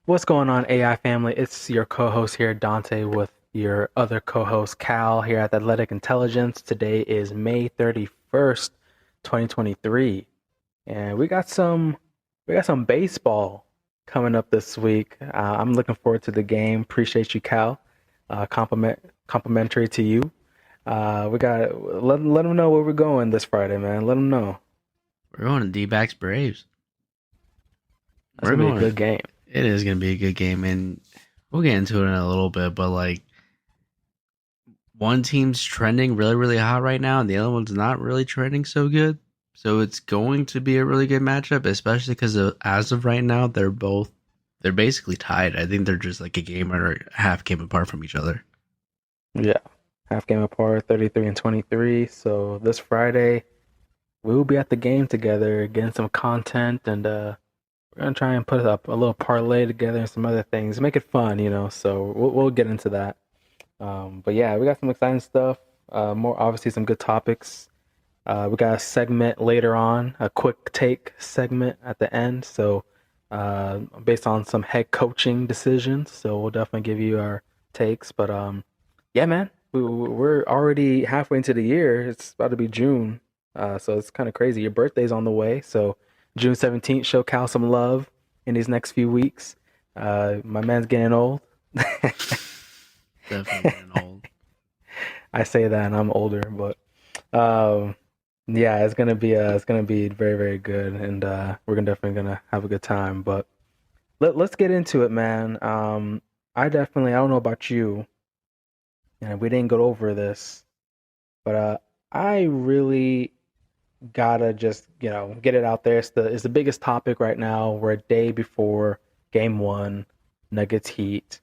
What's going on, AI family? It's your co-host here, Dante, with your other co-host, Cal, here at Athletic Intelligence. Today is May 31st, 2023, and we got some baseball coming up this week. I'm looking forward to the game. Appreciate you, Cal. Complimentary to you. We got let them know where we're going this Friday, man. Let them know. We're going to Dbacks Braves. That's We're gonna be a going. good game. It is going to be a good game, and we'll get into it in a little bit. But like, one team's trending really, really hot right now, and the other one's not really trending so good. So it's going to be a really good matchup, especially because as of right now, they're basically tied. I think they're just like a game or a half game apart from each other. Yeah, half game apart, 33 and 23. So this Friday, we will be at the game together, getting some content, and we're gonna try and put up a little parlay together and some other things, make it fun. So we'll get into that. But yeah, we got some exciting stuff. More obviously some good topics. We got a segment later on, a quick take segment at the end. So based on some head coaching decisions, so we'll definitely give you our takes. But yeah, man, we're already halfway into the year. It's about to be June, so it's kind of crazy. Your birthday's on the way, so June 17th, show Cal some love in these next few weeks. My man's getting old. Definitely getting old. I say that, and I'm older, but um, yeah, it's gonna be very very good, and we're gonna definitely gonna have a good time. But let's get into it, man. I don't know about you, and we didn't go over this, but I really gotta just get it out there. It's the biggest topic right now. We're a day before Game One, Nuggets Heat.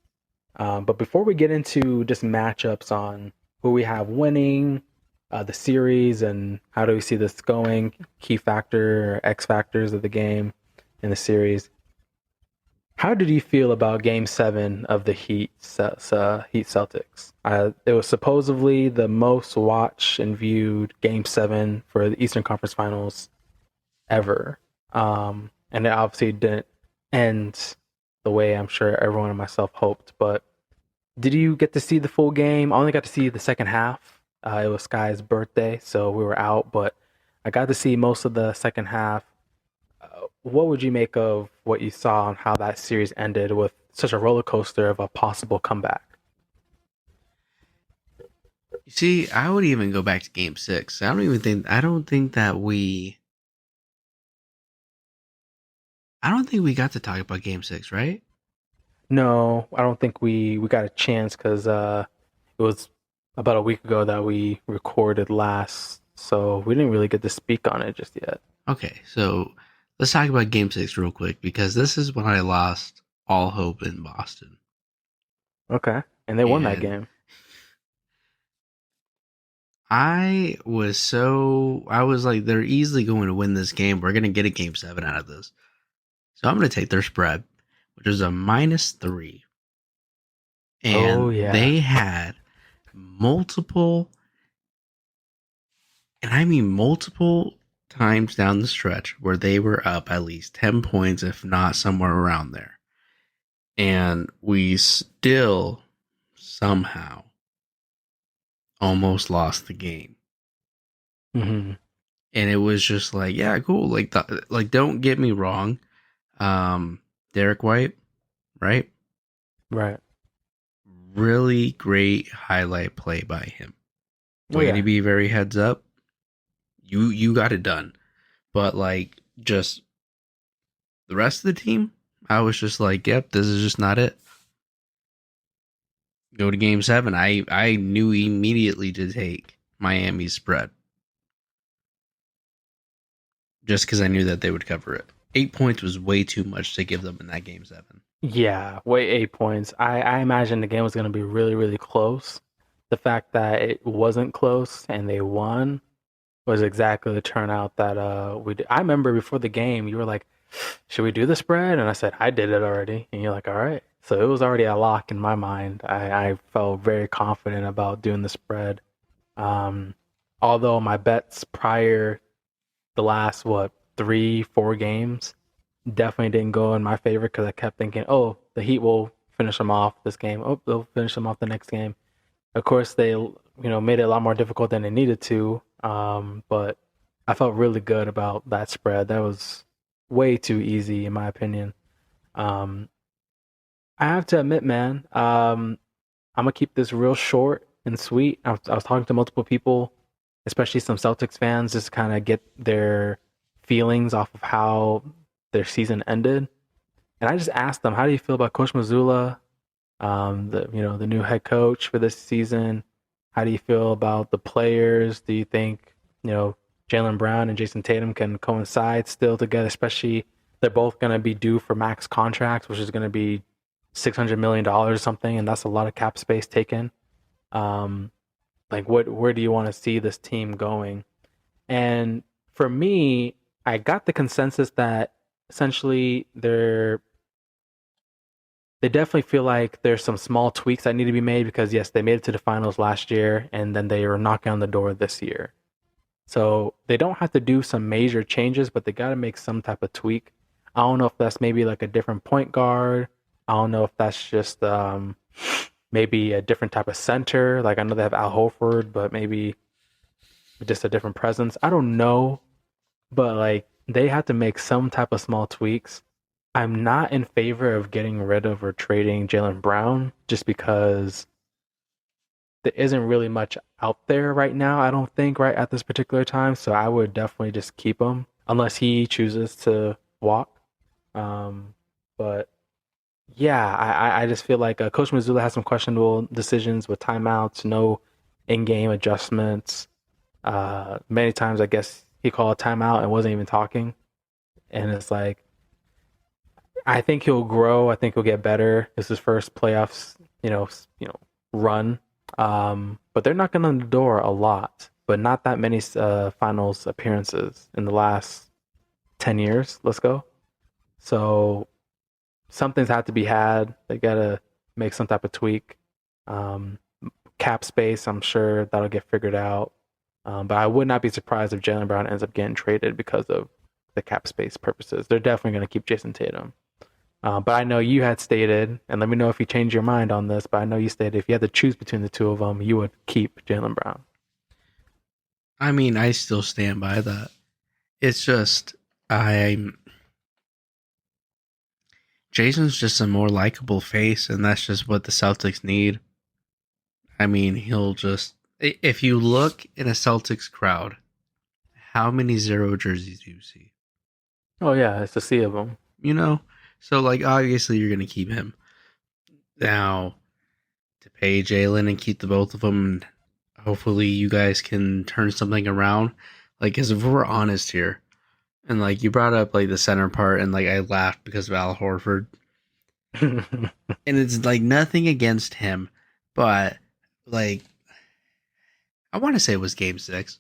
But before we get into just matchups on who we have winning the series and how do we see this going, key factor or X factors of the game in the series, how did you feel about Game Seven of the Heat Celtics? It was supposedly the most watched and viewed Game Seven for the Eastern Conference Finals ever, and it obviously didn't end the way I'm sure everyone and myself hoped. But did you get to see the full game? I only got to see the second half. It was Sky's birthday, so we were out, but I got to see most of the second half. What would you make of what you saw and how that series ended with such a roller coaster of a possible comeback? You see, I would even go back to Game Six. I don't think that I don't think we got to talk about Game Six, right? No, I don't think we got a chance because it was about a week ago that we recorded last, so we didn't really get to speak on it just yet. Okay, so let's talk about Game Six real quick because this is when I lost all hope in Boston, Okay, and they won that and game. I was like, they're easily going to win this game. We're gonna get a Game Seven out of this, so I'm gonna take their spread, which is a -3, Oh and yeah. they had multiple, and I mean multiple times down the stretch where they were up at least 10 points, if not somewhere around there. And we still somehow almost lost the game. Hmm. And it was just like, yeah, cool. Like don't get me wrong. Um, Derek White, right? Right. Really great highlight play by him. Oh Way to yeah. be very heads up. You got it done. But like just the rest of the team, I was just like, yep, this is just not it. Go to game seven. I knew immediately to take Miami's spread just because I knew that they would cover it. 8 points was way too much to give them in that game seven. Yeah, way 8 points. I imagine the game was going to be really, really close. The fact that it wasn't close and they won was exactly the turnout that we did. I remember before the game, you were like, "Should we do the spread?" And I said, "I did it already." And you're like, "All right." So it was already a lock in my mind. I felt very confident about doing the spread. Um, although my bets prior the last what 3, 4 games definitely didn't go in my favor because I kept thinking, oh, the Heat will finish them off this game. Oh, they'll finish them off the next game. Of course, they made it a lot more difficult than they needed to. But I felt really good about that spread. That was way too easy in my opinion. Um, I have to admit, man, I'm gonna keep this real short and sweet. I was talking to multiple people, especially some Celtics fans, just kind of get their feelings off of how their season ended. And I just asked them, "How do you feel about Coach Mazzulla, the new head coach for this season? How do you feel about the players? Do you think Jaylen Brown and Jason Tatum can coincide still together? Especially they're both going to be due for max contracts, which is going to be $600 million or something, and that's a lot of cap space taken. Um, like, where do you want to see this team going?" And for me, I got the consensus that essentially they definitely feel like there's some small tweaks that need to be made because yes, they made it to the finals last year and then they are knocking on the door this year. So they don't have to do some major changes, but they got to make some type of tweak. I don't know if that's maybe like a different point guard. I don't know if that's just maybe a different type of center. Like I know they have Al Horford, but maybe just a different presence. I don't know, but like they have to make some type of small tweaks. I'm not in favor of getting rid of or trading Jaylen Brown just because there isn't really much out there right now, I don't think, right at this particular time. So I would definitely just keep him unless he chooses to walk. Um, but yeah, I just feel like Coach Mazzulla has some questionable decisions with timeouts, no in-game adjustments. Many times, I guess he called a timeout and wasn't even talking, and it's like I think he'll grow. I think he'll get better. This is his first playoffs, run. But they're knocking on the door a lot, but not that many finals appearances in the last 10 years. Let's go. So something's had to be had. They gotta make some type of tweak. Um, Cap space, I'm sure that'll get figured out. But I would not be surprised if Jaylen Brown ends up getting traded because of the cap space purposes. They're definitely going to keep Jason Tatum. But I know you had stated, and let me know if you change your mind on this, but I know you stated if you had to choose between the two of them, you would keep Jaylen Brown. I mean, I still stand by that. It's just I'm Jason's just a more likable face, and that's just what the Celtics need. I mean, he'll just if you look in a Celtics crowd, how many zero jerseys do you see? Oh, yeah, it's a sea of them. You know, so like obviously you're gonna keep him now to pay Jalen and keep the both of them. Hopefully, you guys can turn something around. Like, because if we're honest here, and like you brought up like the center part, and like I laughed because of Al Horford, and it's like nothing against him, but like I want to say it was Game 6.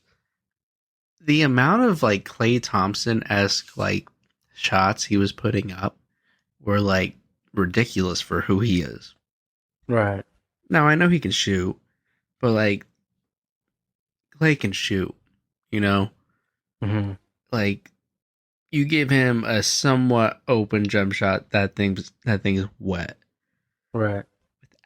The amount of like Clay Thompson esque like shots he was putting up were like ridiculous for who he is. Right. Now I know he can shoot, but like Clay can shoot, you know? Hmm. Like you give him a somewhat open jump shot, that thing's wet. Right.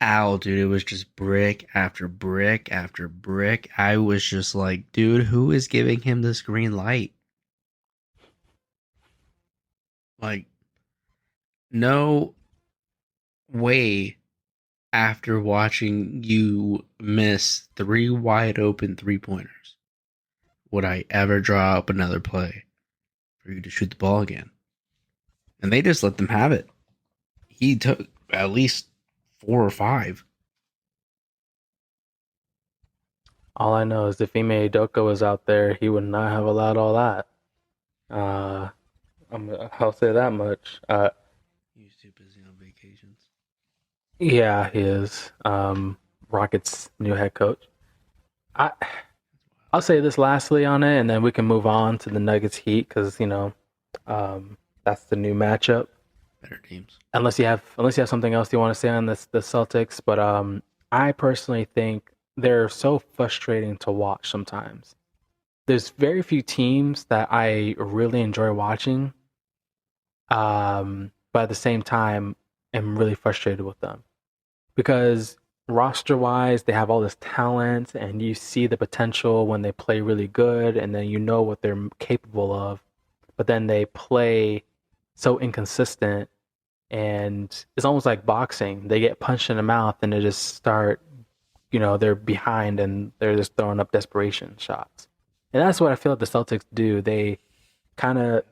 Al, dude, it was just brick after brick after brick. I was just like, dude, who is giving him this green light? Like, no way after watching you miss 3 wide open 3 pointers would I ever draw up another play for you to shoot the ball again. And they just let them have it. He took at least 4 or 5. All I know is if Ime Udoka was out there, he would not have allowed all that. Uh, I'll say that much. He's too busy on vacations. Yeah, he is. Rockets' new head coach. I I'll say this lastly on it, and then we can move on to the Nuggets Heat because that's the new matchup. Better teams. Unless you have something else you want to say on the Celtics, but I personally think they're so frustrating to watch sometimes. There's very few teams that I really enjoy watching, but at the same time, am really frustrated with them because roster wise, they have all this talent and you see the potential when they play really good and then you know what they're capable of, but then they play so inconsistent and it's almost like boxing. They get punched in the mouth and they just start, they're behind and they're just throwing up desperation shots. And that's what I feel like the Celtics do. They kind of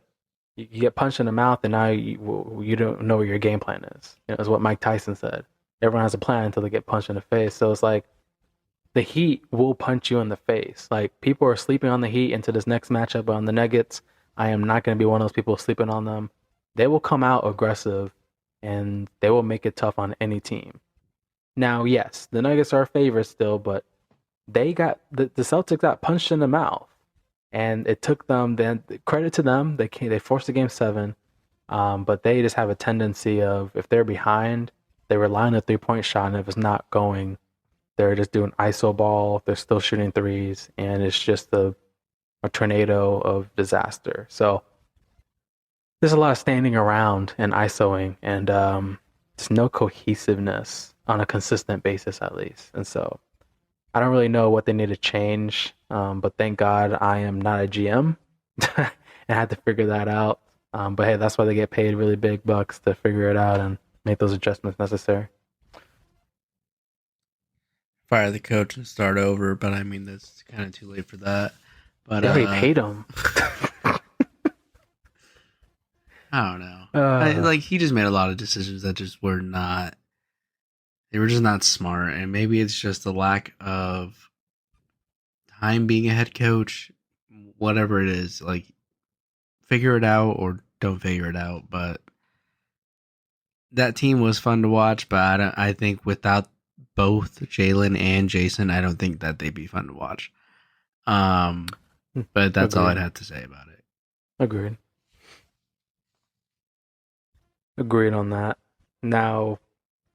you get punched in the mouth and now you don't know what your game plan is. It's what Mike Tyson said. Everyone has a plan until they get punched in the face. So it's like the Heat will punch you in the face. Like people are sleeping on the Heat into this next matchup on the Nuggets. I am not going to be one of those people sleeping on them. They will come out aggressive and they will make it tough on any team. Now, yes, the Nuggets are favorites still, but the Celtics got punched in the mouth, and it took them. Then credit to them, they forced the game 7, but they just have a tendency of if they're behind, they rely on the 3-point shot, and if it's not going, they're just doing iso ball. They're still shooting threes, and it's just a tornado of disaster. So there's a lot of standing around and isoing, and there's no cohesiveness on a consistent basis, at least. And so I don't really know what they need to change, but thank God I am not a GM and I had to figure that out. But hey, that's why they get paid really big bucks to figure it out and make those adjustments necessary. Fire the coach and start over, but I mean that's kind of too late for that. But They already paid him. I don't know. Uh, Like he just made a lot of decisions that just were not. They were just not smart, and maybe it's just a lack of time being a head coach. Whatever it is, like figure it out or don't figure it out. But that team was fun to watch. But I think without both Jalen and Jason, I don't think that they'd be fun to watch. But that's all I'd have to say about it. Agreed. Agreed on that. Now,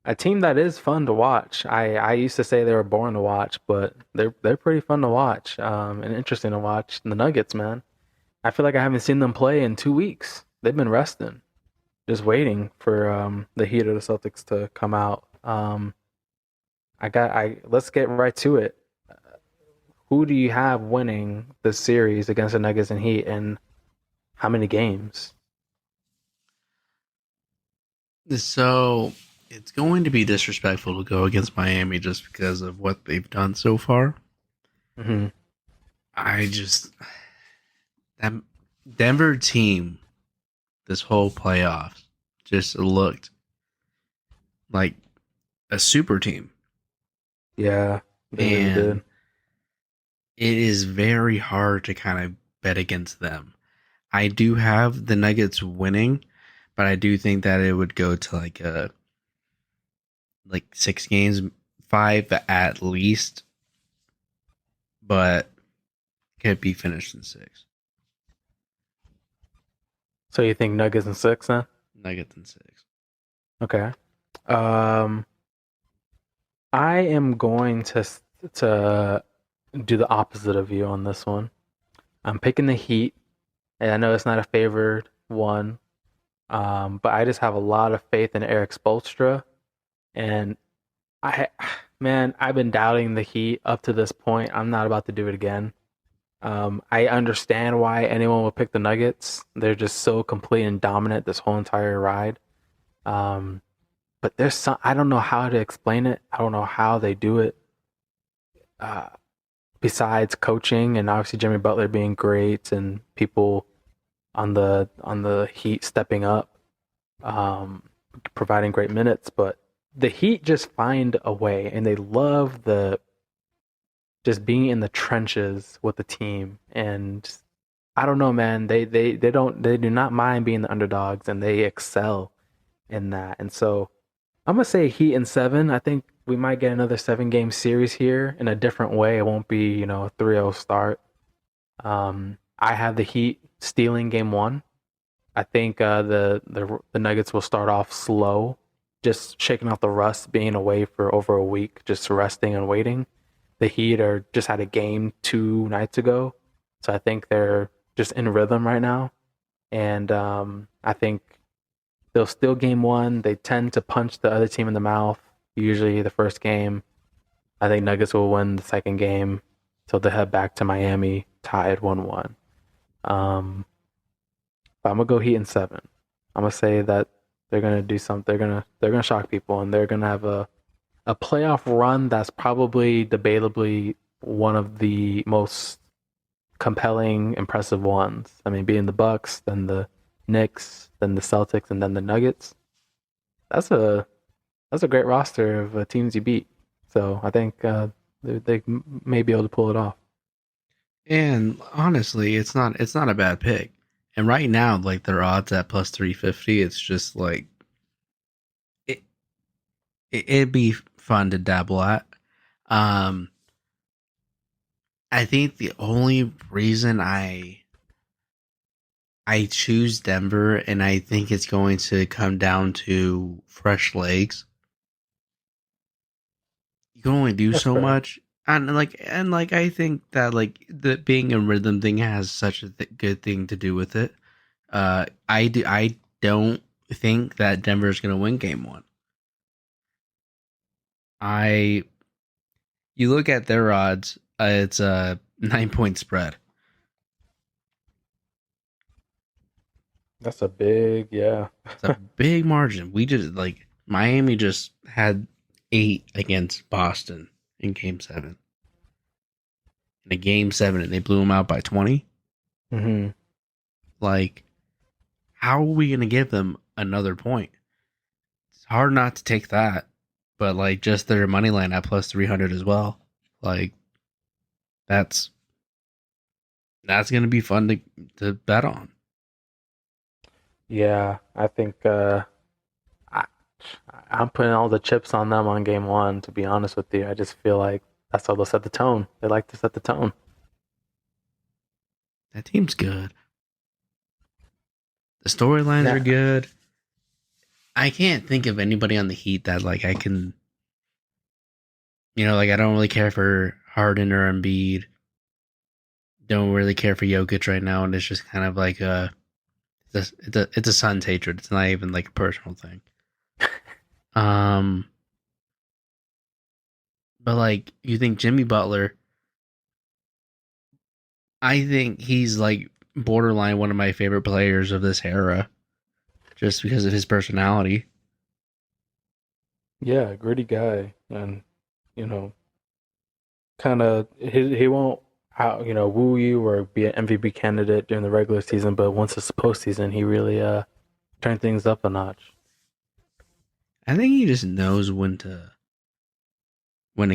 a team that is fun to watch. I used to say they were boring to watch, but they're pretty fun to watch, and interesting to watch. The Nuggets, man. I feel like I haven't seen them play in 2 weeks. They've been resting, just waiting for the Heat or the Celtics to come out. Let's get right to it. Who do you have winning the series against the Nuggets and Heat, and how many games? So it's going to be disrespectful to go against Miami just because of what they've done so far. Mm-hmm. That Denver team this whole playoffs just looked like a super team. Yeah, they really did. It is very hard to kind of bet against them. I do have the Nuggets winning, but I do think that it would go to like 6 games, 5 at least, but could be finished in 6. So you think Nuggets in 6 then? Nuggets in 6. Okay. I am going to do the opposite of you on this one. I'm picking the Heat, and I know it's not a favored one, but I just have a lot of faith in Eric Spoelstra, and I've been doubting the Heat up to this point. I'm not about to do it again. I understand why anyone would pick the Nuggets. They're just so complete and dominant this whole entire ride. But I don't know how to explain it. I don't know how they do it. Besides coaching and obviously Jimmy Butler being great and people on the Heat stepping up, providing great minutes, but the Heat just find a way, and they love the just being in the trenches with the team. And I don't know, man. They do not mind being the underdogs, and they excel in that. And so I'm gonna say Heat in 7. I think we might get another 7-game series here in a different way. It won't be a 3-0 start. I have the Heat stealing game 1. I think the Nuggets will start off slow, just shaking off the rust, being away for over a week, just resting and waiting. The Heat just had a game 2 nights ago, so I think they're just in rhythm right now, and I think they'll steal game one. They tend to punch the other team in the mouth. Usually the first game. I think Nuggets will win the second game. So they head back to Miami, tied 1-1. But I'm gonna go Heat in seven. I'm gonna say that they're gonna do something. They're gonna shock people, and they're gonna have a playoff run that's probably debatably one of the most compelling, impressive ones. I mean, being the Bucks, then the Knicks, then the Celtics, and then the Nuggets. That's a that's a great roster of teams you beat. So I think they may be able to pull it off. And honestly, it's not a bad pick. And right now, like their odds at plus 350, it's just like it, it'd be fun to dabble at. Um, I think the only reason I choose Denver, and I think it's going to come down to fresh legs. You can only do That's so fair. much, and I think that like the being a rhythm thing has such a good thing to do with it. I don't think that Denver's going to win game one. I You look at their odds, it's a 9 point spread. That's a big yeah. It's a big margin. We just like Miami just had 8 against Boston in game 7. In a game 7 and they blew them out by 20. hmm Like how are we going to give them another point? It's hard not to take that. But like just their money line at plus 300 as well. Like that's that's going to be fun to bet on. Yeah, I think I, I'm putting all the chips on them on game one. To be honest with you, I just feel like that's how they'll set the tone. They like to set the tone. That team's good. The storylines are Now, good. I can't think of anybody on the Heat that like I can, like I don't really care for Harden or Embiid. Don't really care for Jokic right now, and it's just kind of like it's a Suns hatred. It's not even like a personal thing. Um, but like you think Jimmy Butler, I think he's like borderline one of my favorite players of this era, just because of his personality. yeah, gritty guy, and you know, kind of he won't out woo you or be an MVP candidate during the regular season, but once it's postseason, he really turned things up a notch. I think he just knows when to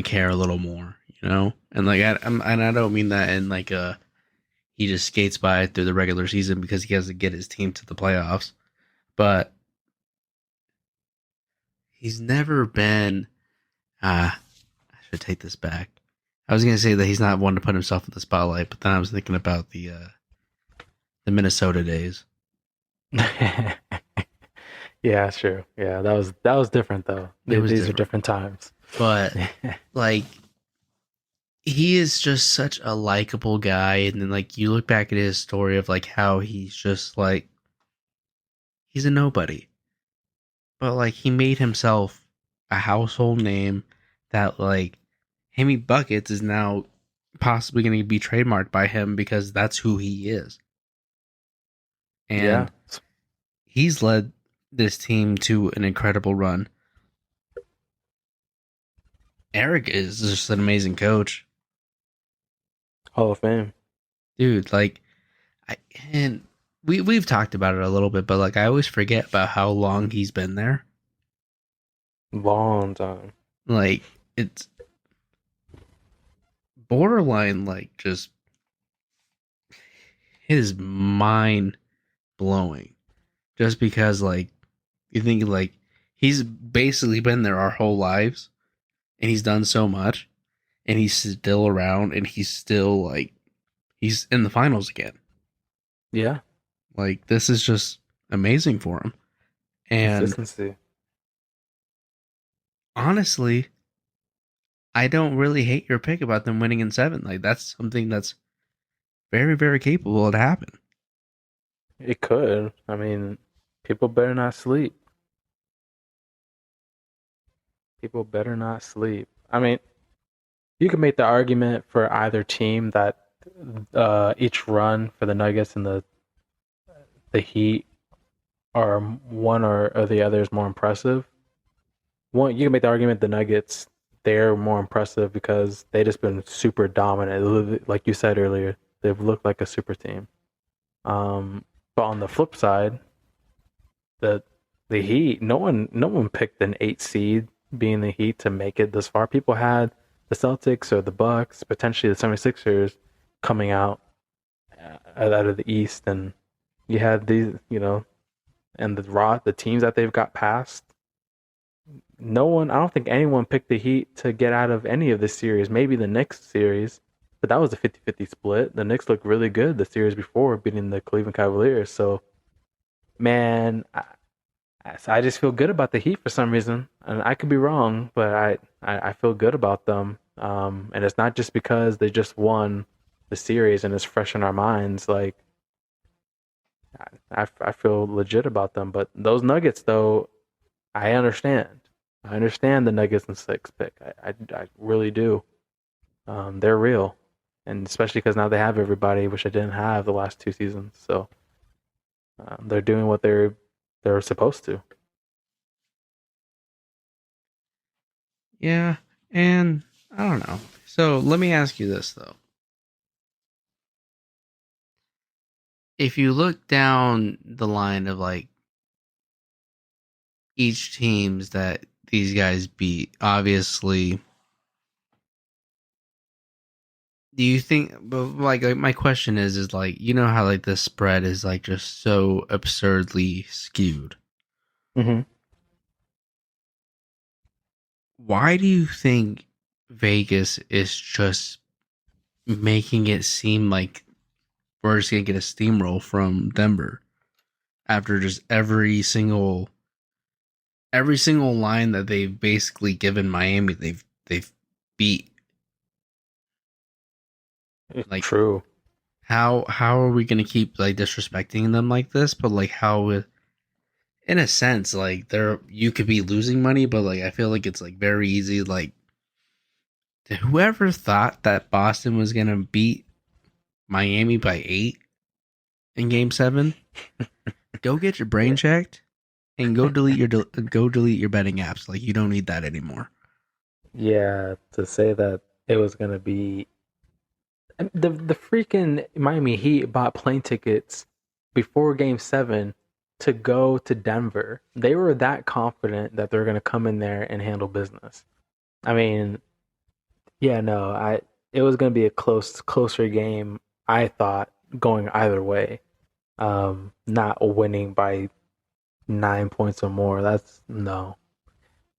care a little more, And like I don't mean that in like he just skates by through the regular season because he has to get his team to the playoffs, but he's never been. I should take this back. I was gonna say that he's not one to put himself in the spotlight, but then I was thinking about the Minnesota days. Yeah, sure. Yeah, that was different though. It was These are different, different times. but like he is just such a likable guy, and then like you look back at his story of like how he's just like he's a nobody, but like he made himself a household name that like Hammy Buckets is now possibly going to be trademarked by him because that's who he is. Yeah. And he's led this team to an incredible run. Eric is just an amazing coach. Hall of Fame. Dude, like I and we've talked about it a little bit, but like I always forget about how long he's been there. Long time. Like it's borderline like just his mind blowing. Just because like you think like he's basically been there our whole lives and he's done so much and he's still around and he's still like he's in the finals again. Yeah. Like this is just amazing for him. And Consistency. honestly, I don't really hate your pick about them winning in 7. Like that's something that's very very capable to happen. It could. I mean, People better not sleep. People better not sleep. I mean, you can make the argument for either team that each run for the Nuggets and the Heat are one or the other is more impressive. One, you can make the argument the Nuggets they're more impressive because they just been super dominant. Like you said earlier, they've looked like a super team. But on the flip side, the the Heat, no one picked an 8 seed being the Heat to make it this far. People had the Celtics or the Bucks, potentially the 76ers coming out of the East, and you had these, and the teams that they've got past. No one, I don't think anyone picked the Heat to get out of any of this series. Maybe the Knicks series, but that was a 50-50 split. The Knicks looked really good the series before beating the Cleveland Cavaliers. So, man, I just feel good about the Heat for some reason, and I could be wrong, but I feel good about them. And it's not just because they just won the series and it's fresh in our minds. Like I feel legit about them. But those Nuggets, though, I understand. I understand the Nuggets and six pick. I really do. They're real, and especially because now they have everybody, which I didn't have the last 2 seasons. So they're doing what they're supposed to. Yeah, and I don't know. So let me ask you this though: if you look down the line of like each teams that these guys beat, obviously, do you think? But like my question is like how like the spread is like just so absurdly skewed. Mm-hmm. Why do you think Vegas is just making it seem like we're just gonna get a steamroll from Denver after just every single line that they've basically given Miami, they've beat. Like True. how are we gonna keep like disrespecting them like this? But like how, in a sense, like they're you could be losing money, but like I feel like it's like very easy. Like whoever thought that Boston was gonna beat Miami by 8 in Game 7, go get your brain Yeah. checked and go delete your betting apps. Like you don't need that anymore. Yeah, to say that it was gonna be the freaking Miami Heat bought plane tickets before Game 7 to go to Denver. They were that confident that they're gonna come in there and handle business. I mean, yeah, no, I it was gonna be a closer game. I thought going either way, not winning by 9 points or more. That's no.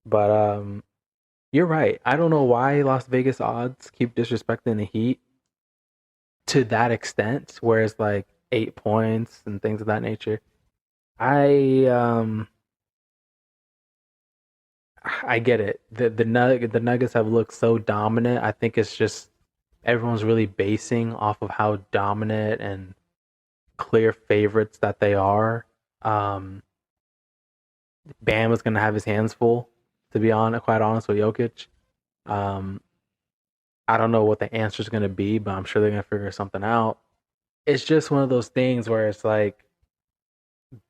But you're right. I don't know why Las Vegas odds keep disrespecting the Heat to that extent, where it's like 8 points and things of that nature. I um I get it. The Nuggets have looked so dominant. I think it's just everyone's really basing off of how dominant and clear favorites that they are. Um, Bam is gonna have his hands full, to be quite honest with Jokic. Um, I don't know what the answer is gonna be, but I'm sure they're gonna figure something out. It's just one of those things where it's like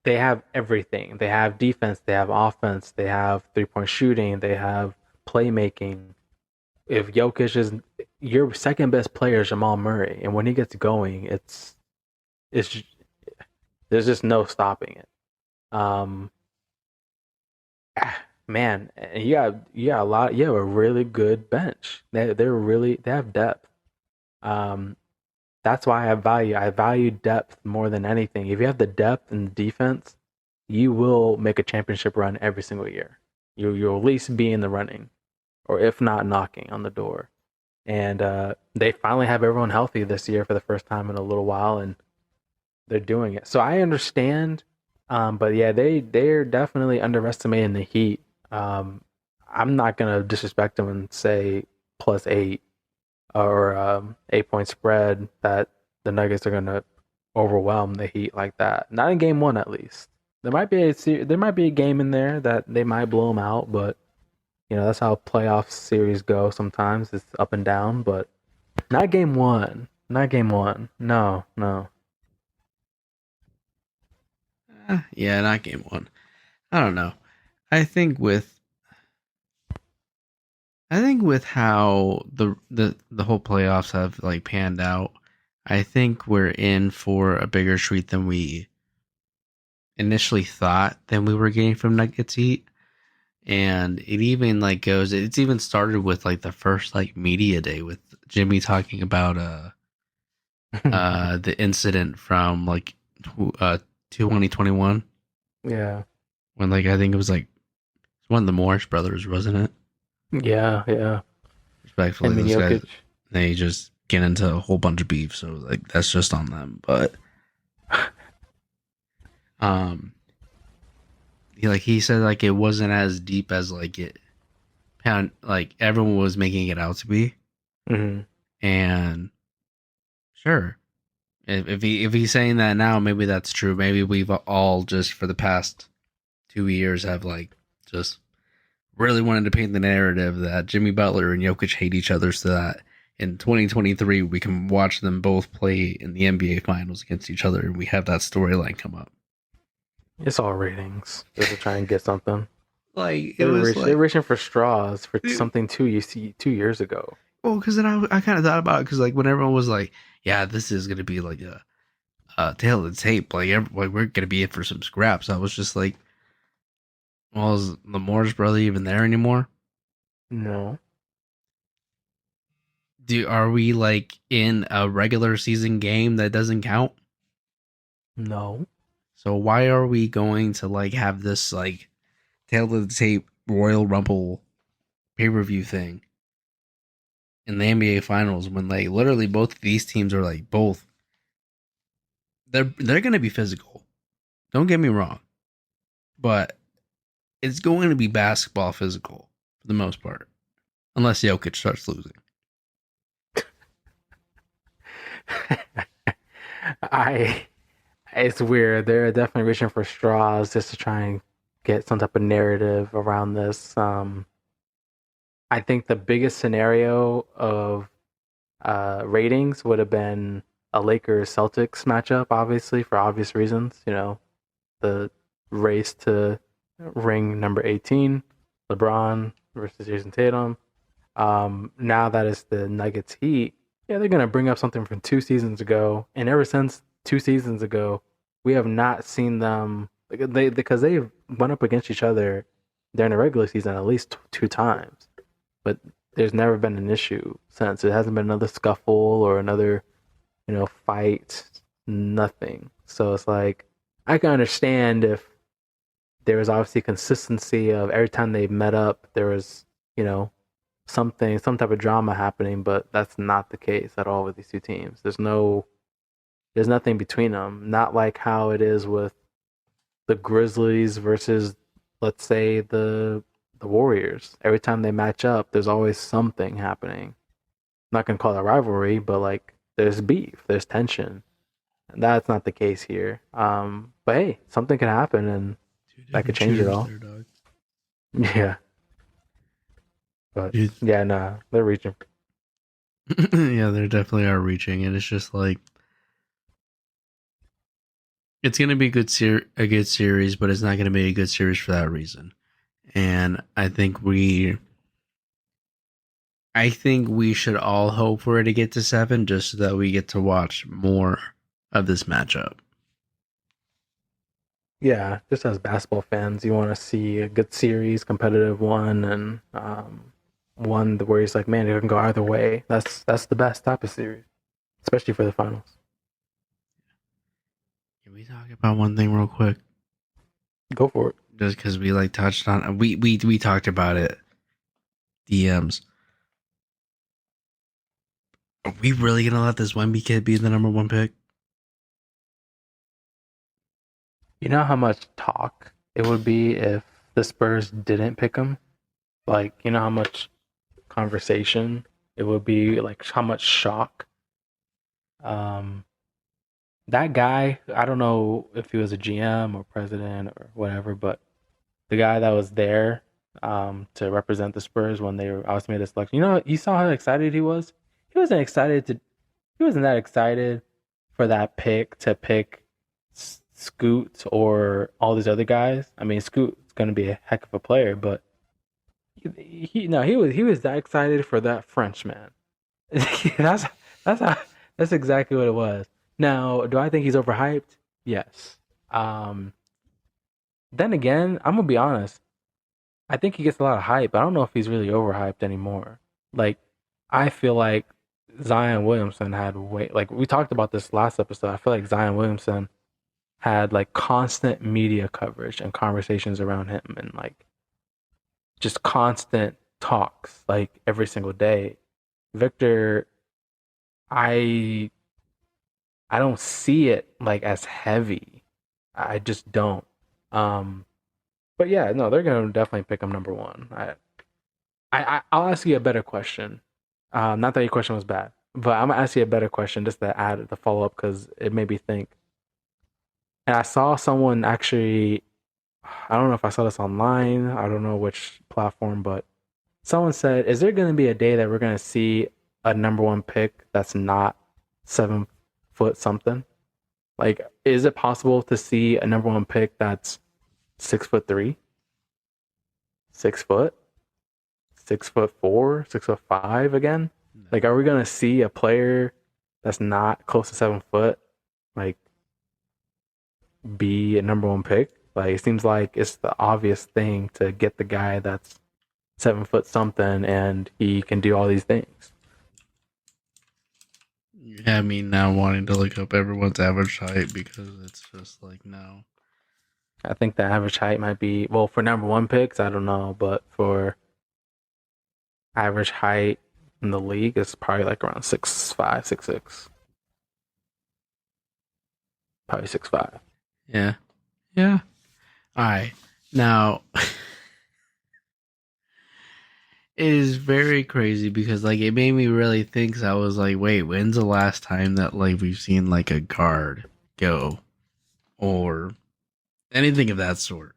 they have everything. They have defense, they have offense, they have 3-point shooting, they have playmaking. If Jokic is your second best player is Jamal Murray, and when he gets going, it's there's just no stopping it. Um, Man, and you got a lot. You have a really good bench. They have depth. Um, that's why I value depth more than anything. If you have the depth and the defense, you will make a championship run every single year. You'll at least be in the running, or if not knocking on the door. And they finally have everyone healthy this year for the first time in a little while, and they're doing it. So I understand, but yeah, they're definitely underestimating the Heat. Um, I'm not gonna disrespect them and say +8 or 8 point spread that the Nuggets are gonna overwhelm the Heat like that. Not in Game 1 at least. there might be a game in there that they might blow them out, but that's how playoff series go. Sometimes it's up and down, but not game one. Not game one. No, no. Yeah, not game one. I don't know. I think with I think with how the whole playoffs have like panned out, I think we're in for a bigger treat than we initially thought than we were getting from Nuggets Heat. And it even like goes it's even started with like the first like media day with Jimmy talking about the incident from like 2021 Yeah, when like I think it was like one of the Morris brothers, wasn't it? yeah, yeah. Respectfully, Him and those guys Jokic. they just get into a whole bunch of beef, so like that's just on them. But um, he said like it wasn't as deep as like it pound like everyone was making it out to be, Hmm. and sure. If he's saying that now, maybe that's true. Maybe we've all just for the past 2 years have like just really wanted to paint the narrative that Jimmy Butler and Jokic hate each other so that in 2023 we can watch them both play in the NBA finals against each other and we have that storyline come up. It's all ratings. Just to try and get something. Like it was They're like reaching for straws for dude, something 2 years ago. well, because then I kind of thought about it because like when everyone was like, yeah, this is gonna be like a tale of the tape, like we're gonna be in for some scraps. I was just like, well, is Lamar's brother even there anymore? No, Are we like in a regular season game that doesn't count? no. So why are we going to like have this like tail of the tape Royal Rumble pay per view thing in the NBA Finals when like literally both of these teams are like both they're gonna be physical. Don't get me wrong, but it's going to be basketball physical for the most part, unless Jokic starts losing. I It's weird. They're definitely reaching for straws just to try and get some type of narrative around this. I think the biggest scenario of ratings would have been a Lakers Celtics matchup, obviously for obvious reasons. The race to ring number 18, LeBron versus Jason Tatum. Now that it's the Nuggets Heat, yeah, they're gonna bring up something from 2 seasons ago, and ever since 2 seasons ago, we have not seen them because they went up against each other during the regular season at least two times, but there's never been an issue since. It hasn't been another scuffle or another fight, nothing. So it's like I can understand if there was obviously consistency of every time they met up, there was you know something, some type of drama happening, but that's not the case at all with these two teams. There's nothing between them. Not like how it is with the Grizzlies versus, let's say, the Warriors. Every time they match up, there's always something happening. I'm not gonna call it a rivalry, but like there's beef, there's tension. And that's not the case here. But hey, something can happen, and Two that could different change it shooters all. there, dog. Yeah, but Dude. yeah, nah, they're reaching. Yeah, they definitely are reaching, and it's just like it's gonna be a good series, but it's not gonna be a good series for that reason. And I think we should all hope for it to get to 7, just so that we get to watch more of this matchup. Yeah, just as basketball fans, you want to see a good series, competitive one, and one where it's like, man, it can go either way. That's the best type of series, especially for the finals. Can we talk about one thing real quick? Go for it. Just because we like touched on we talked about it. DMs. Are we really gonna let this Wemby kid be the number one pick? You know how much talk it would be if the Spurs didn't pick him? Like, you know how much conversation it would be, like how much shock. Um, That guy, I don't know if he was a GM or president or whatever, but the guy that was there to represent the Spurs when they were obviously made the selection. You saw how excited he was. He wasn't excited to. He wasn't that excited for that pick to pick Scoot or all these other guys. I mean, Scoot's going to be a heck of a player, but he was that excited for that Frenchman. that's that's how, that's exactly what it was. Now, do I think he's overhyped? Yes. Um, then again, I'm gonna be honest. I think he gets a lot of hype. I don't know if he's really overhyped anymore. Like, I feel like Zion Williamson had way like we talked about this last episode. I feel like Zion Williamson had like constant media coverage and conversations around him and like just constant talks like every single day. Victor, I I don't see it like as heavy. I just don't. Um, but yeah, no, they're gonna definitely pick him number one. I'll ask you a better question. Not that your question was bad, but I'm gonna ask you a better question just to add the follow up because it made me think. And I saw someone actually, I don't know if I saw this online. I don't know which platform, but someone said, "Is there going to be a day that we're going to see a number one pick that's not 7 foot something? Like, is it possible to see a number one pick that's 6'3", 6 foot, 6'4", 6'5" again? Like, No. are we going to see a player that's not close to 7 foot, like, be a number one pick? Like, it seems like it's the obvious thing to get the guy that's 7 foot something and he can do all these things. You have me now wanting to look up everyone's average height because it's just like no. I think the average height might be, well, for number one picks, I don't know, but for average height in the league, it's probably like around 6'5", 6'6", probably 6'5". Yeah. Yeah. All right. Now it is very crazy because like it made me really think. So I was like, wait, when's the last time that like we've seen like a guard go or anything of that sort?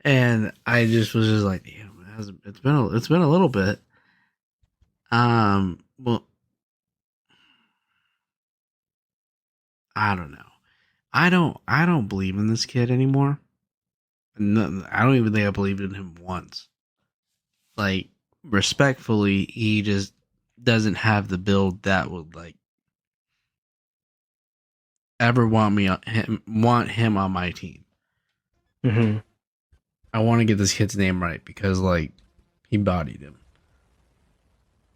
And I just was just like, damn, it's been a little bit. Well, I don't know. I don't believe in this kid anymore. No, I don't even think I believed in him once. Like respectfully, he just doesn't have the build that would like ever want him on my team. Mm-hmm. I want to get this kid's name right because like he bodied him.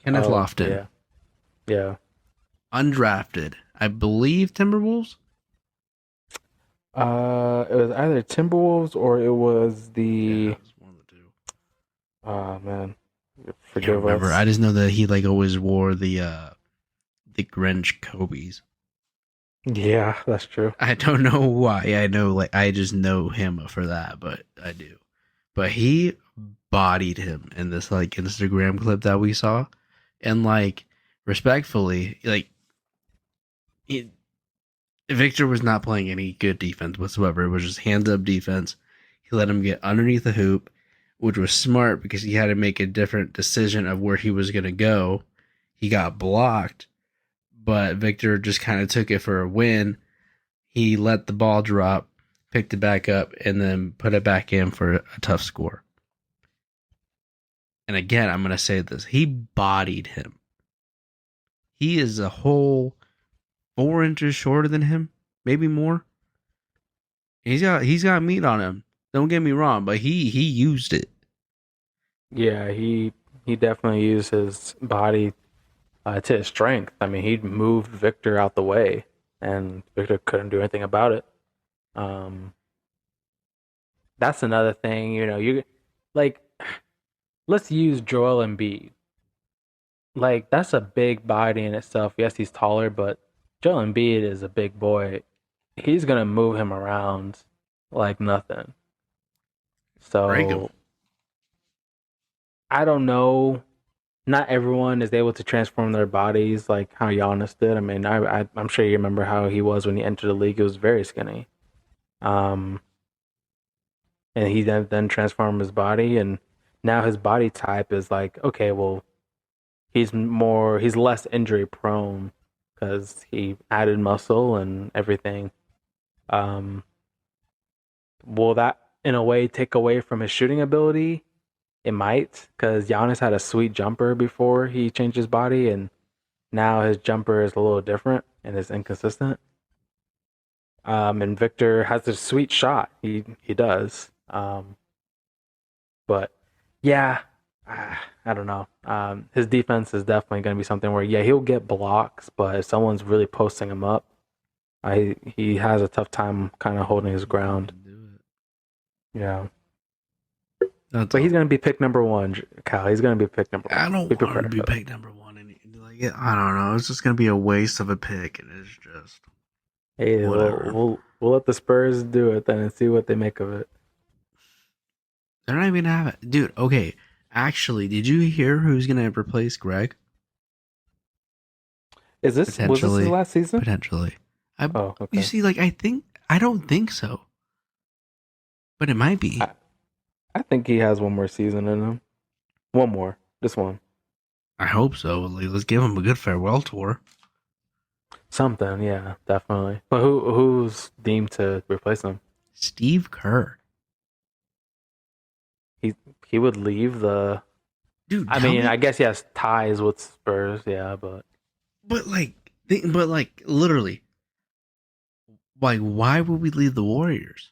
Kenneth Oh, Lofton, yeah. Yeah. undrafted, I believe Timberwolves. It was either Timberwolves or it was Yeah, the, it was one of the two. oh man, Can't forgive remember. I us. just know that he like always wore the Grinch Kobe's. Yeah, that's true. I don't know why. I know like I just know him for that, but I do. But he bodied him in this like Instagram clip that we saw, and like respectfully, like he, Victor was not playing any good defense whatsoever. It was just hands up defense. He let him get underneath the hoop, which was smart because he had to make a different decision of where he was going to go. He got blocked, but Victor just kind of took it for a win. He let the ball drop, picked it back up, and then put it back in for a tough score. And again, I'm going to say this. He bodied him. He is a whole 4 inches shorter than him, maybe more. He's got meat on him. Don't get me wrong, but he used it. Yeah, he definitely used his body to his strength. I mean, he moved Victor out the way, and Victor couldn't do anything about it. Um, that's another thing, you like. Let's use Joel Embiid. Like, that's a big body in itself. Yes, he's taller, but Joel Embiid is a big boy. He's gonna move him around like nothing. Break him. So I don't know. not everyone is able to transform their bodies like how Giannis did. I mean, I'm sure you remember how he was when he entered the league. He was very skinny. Um, and he then transformed his body, and now his body type is like, okay, well, he's less injury prone because he added muscle and everything. Um, will that in a way take away from his shooting ability? It might, because Giannis had a sweet jumper before he changed his body, and now his jumper is a little different and is inconsistent. And Victor has a sweet shot. He does. But yeah, I don't know. His defense is definitely going to be something where yeah he'll get blocks, but if someone's really posting him up, he has a tough time kind of holding his ground. Do it. Yeah, That's but he's all. going to be pick number one, Cal. He's going to be pick number I one. don't Be want him to prepared be for that. picked number one. And like, I don't know. It's just gonna be a waste of a pick, and it's just Hey, we'll whatever. we'll we'll let the Spurs do it then and see what they make of it. They're not even gonna have it, dude. Okay, actually, did you hear who's gonna replace Greg? Is this was this his Potentially, last season? potentially. I, Oh, you okay. see, like I don't think so, but it might be. I I think he has one more season in him. One more, just one. I hope so. Like, let's give him a good farewell tour. Something, yeah, definitely. But who's deemed to replace him? Steve Kerr, He he would leave the. dude. I Tell mean, me, I guess he has ties with Spurs, yeah, but but like literally, like why would we leave the Warriors?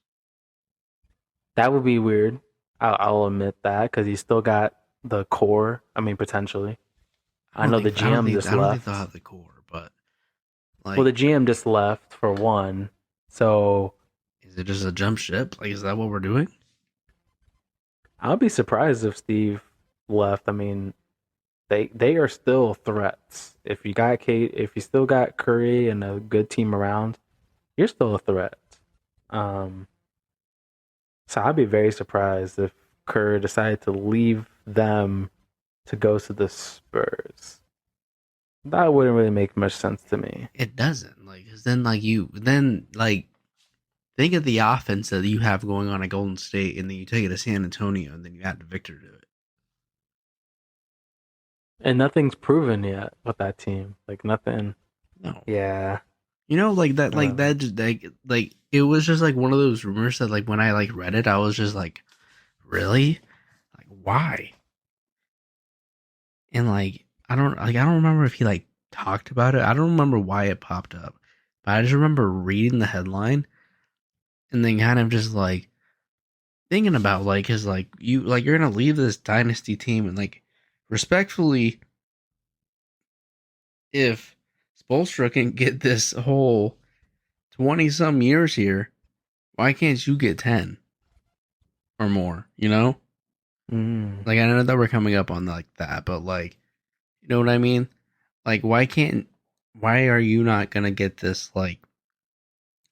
that would be weird. I'll admit that because he's still got the core. I mean, potentially. I know the GM just I don't think they'll left. have the core, but Well, like, the GM just left for one, so is it just a jump ship? Like, is that what we're doing? I'll be surprised if Steve left. I mean, they are still threats. If you got Kate, if you still got Curry and a good team around, you're still a threat. Um, so I'd be very surprised if Kerr decided to leave them to go to the Spurs. That wouldn't really make much sense to me. It doesn't. Like, 'cause then like think of the offense that you have going on at Golden State, and then you take it to San Antonio, and then you add Victor to it. And nothing's proven yet with that team. Like nothing. No, Yeah. you know, like Uh, that, just like it was just like one of those rumors that like when I like read it, I was just like, really, like why? And like I don't remember if he like talked about it. I don't remember why it popped up, but I just remember reading the headline and then kind of just like thinking about like his like you like you're gonna leave this dynasty team and like respectfully, if Spolstra can get this whole 20 some years here, why can't you get 10 or more? You know, mm, like I know that we're coming up on like that, but like you know what I mean? Like why are you not gonna get this like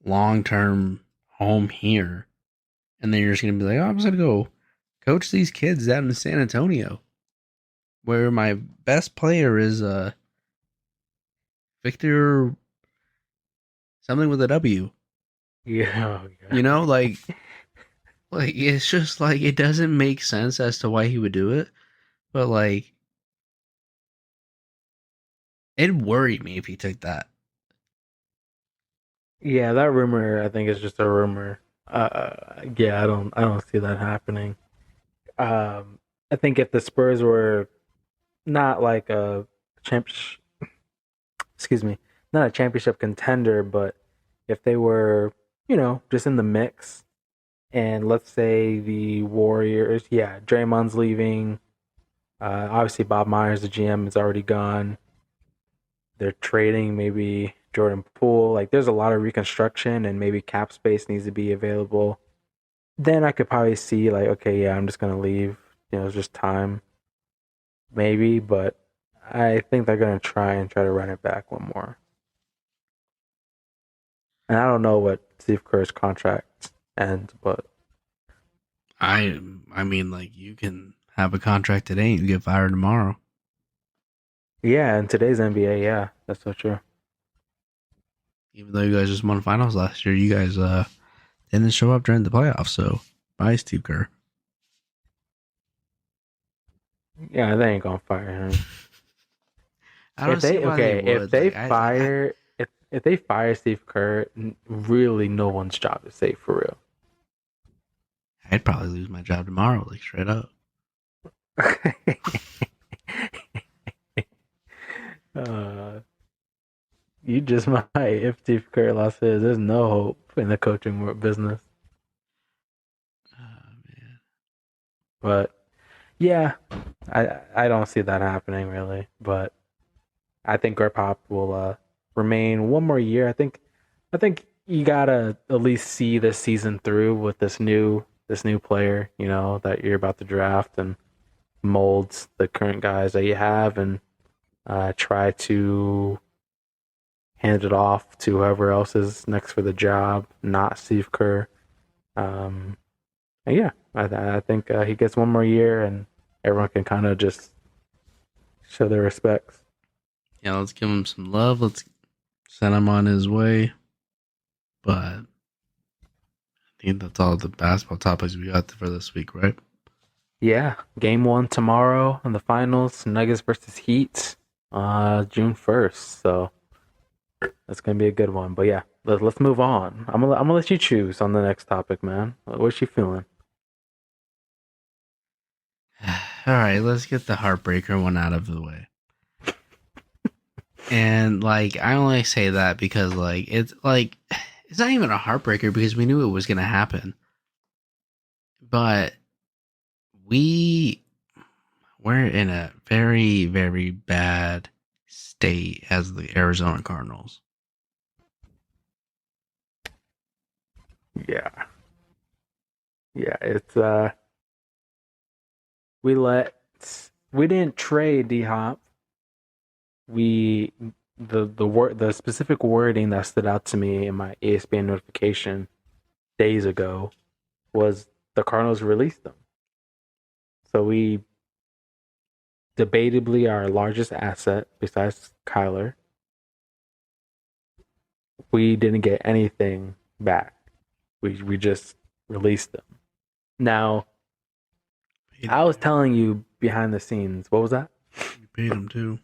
long term home here? And then you're just gonna be like, oh, I'm just gonna go coach these kids down in San Antonio, where my best player is Victor something with a W. yeah. Oh, You know, yeah. like it's just like it doesn't make sense as to why he would do it. But like it worried me if he took that. Yeah, that rumor I think is just a rumor. Yeah, I don't see that happening. I think if the Spurs were not like a champion, excuse me, not a championship contender, but if they were, just in the mix, and let's say the Warriors, yeah, Draymond's leaving. Obviously, Bob Myers, the GM, is already gone. They're trading maybe Jordan Poole. Like, there's a lot of reconstruction, and maybe cap space needs to be available. Then I could probably see like, okay, yeah, I'm just gonna leave. It's just time, maybe. But I think they're gonna try to run it back one more. And I don't know what Steve Kerr's contract ends, but I I mean like you can have a contract today and you get fired tomorrow. Yeah, in today's NBA, yeah, that's so true. Even though you guys just won finals last year, you guys didn't show up during the playoffs. So bye, Steve Kerr. Yeah, they ain't gonna fire him. I don't see why they If would. they Like I fire if they fire Steve Kerr, really no one's job is safe for real. I'd probably lose my job tomorrow, like straight up. uh, you just might if Steve Kerr lost his. There's no hope in the coaching business. Oh man. But yeah, I don't see that happening really. But I think Greg Pop will remain one more year. I think you gotta at least see this season through with this new player, that you're about to draft and molds the current guys that you have and try to hand it off to whoever else is next for the job, not Steve Kerr. Um, and yeah, I think he gets one more year and everyone can kind of just show their respects. Yeah, let's give him some love. Let's send him on his way. But I think that's all the basketball topics we got for this week, right? Yeah, game one tomorrow in the finals, Nuggets versus Heat, June 1st. So that's gonna be a good one. But yeah, let's move on. I'm gonna let you choose on the next topic, man. What's you feeling? All right, let's get the heartbreaker one out of the way. And like I only say that because it's not even a heartbreaker because we knew it was gonna happen. But we we're in a very, very bad state as the Arizona Cardinals. Yeah, yeah. We let we didn't trade D Hop. We the specific wording that stood out to me in my ESPN notification days ago was the Cardinals released them. So we debatably our largest asset besides Kyler. We didn't get anything back. We just released them. Now Paid I him was too. telling you behind the scenes. What was that? You paid him too.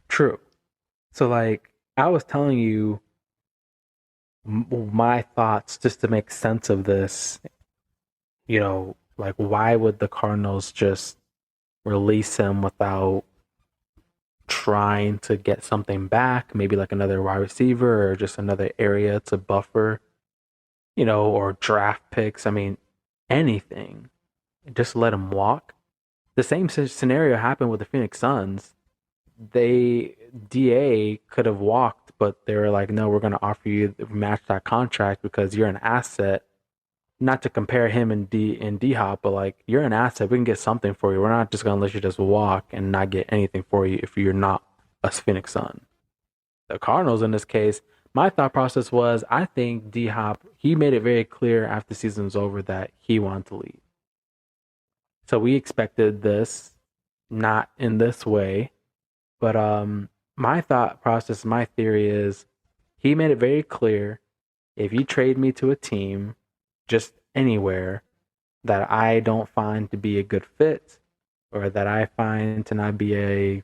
True. So like I was telling you my thoughts just to make sense of this. Like why would the Cardinals just release him without trying to get something back? Maybe like another wide receiver or just another area to buffer, or draft picks. I mean, anything. Just let him walk. The same scenario happened with the Phoenix Suns. They DA could have walked, but they were like, no, we're going to offer you match that contract because you're an asset. Not to compare him and D Hop, but like you're an asset. We can get something for you. We're not just going to let you just walk and not get anything for you if you're not a Phoenix Sun. The Cardinals in this case, my thought process was I think D Hop he made it very clear after the season's over that he wanted to leave. So we expected this, not in this way. But my thought process, my theory is he made it very clear if you trade me to a team, just anywhere, that I don't find to be a good fit or that I find to not be a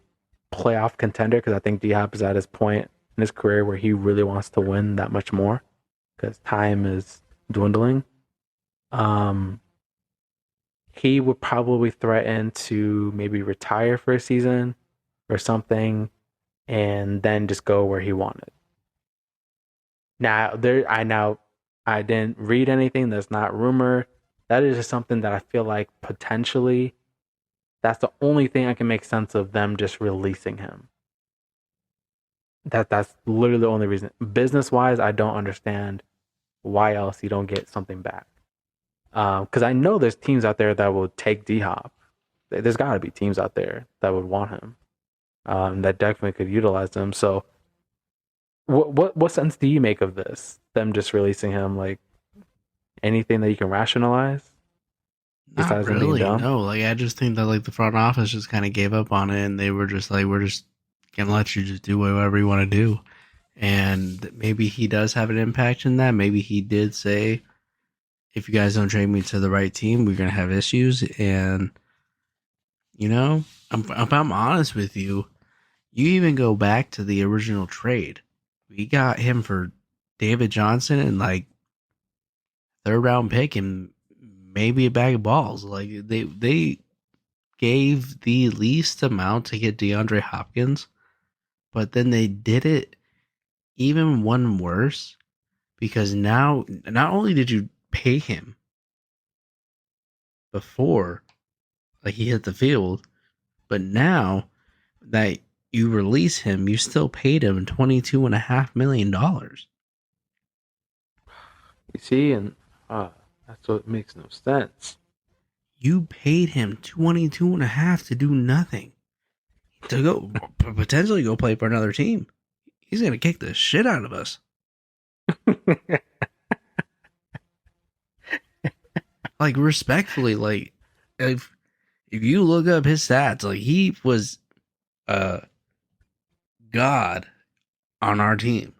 playoff contender, because I think D Hop is at his point in his career where he really wants to win that much more because time is dwindling. Um, he would probably threaten to maybe retire for a season or something and then just go where he wanted. I didn't read anything that's not rumor. That is just something that I feel like potentially that's the only thing I can make sense of them just releasing him. That's literally the only reason. Business wise, I don't understand why else you don't get something back. Because I know there's teams out there that will take D Hop. There's got to be teams out there that would want him. That definitely could utilize him. So what sense do you make of this? Them just releasing him, like anything that you can rationalize? Not besides them being really, dumb? no. Like I just think that like the front office just kind of gave up on it, and they were just like, we're just gonna let you just do whatever you want to do. And maybe he does have an impact in that. Maybe he did say, if you guys don't trade me to the right team, we're gonna have issues. And you know, if I'm honest with you, you even go back to the original trade. We got him for David Johnson and like third round pick and maybe a bag of balls. Like they gave the least amount to get DeAndre Hopkins, but then they did it even one worse because now not only did you pay him before like he hit the field, but now that you release him, you still paid him $22.5 million. You see, and that's what makes no sense. You paid him 22.5 to do nothing. To go potentially go play for another team. He's gonna kick the shit out of us. Like respectfully, like if you look up his stats, like he was uh god on our team.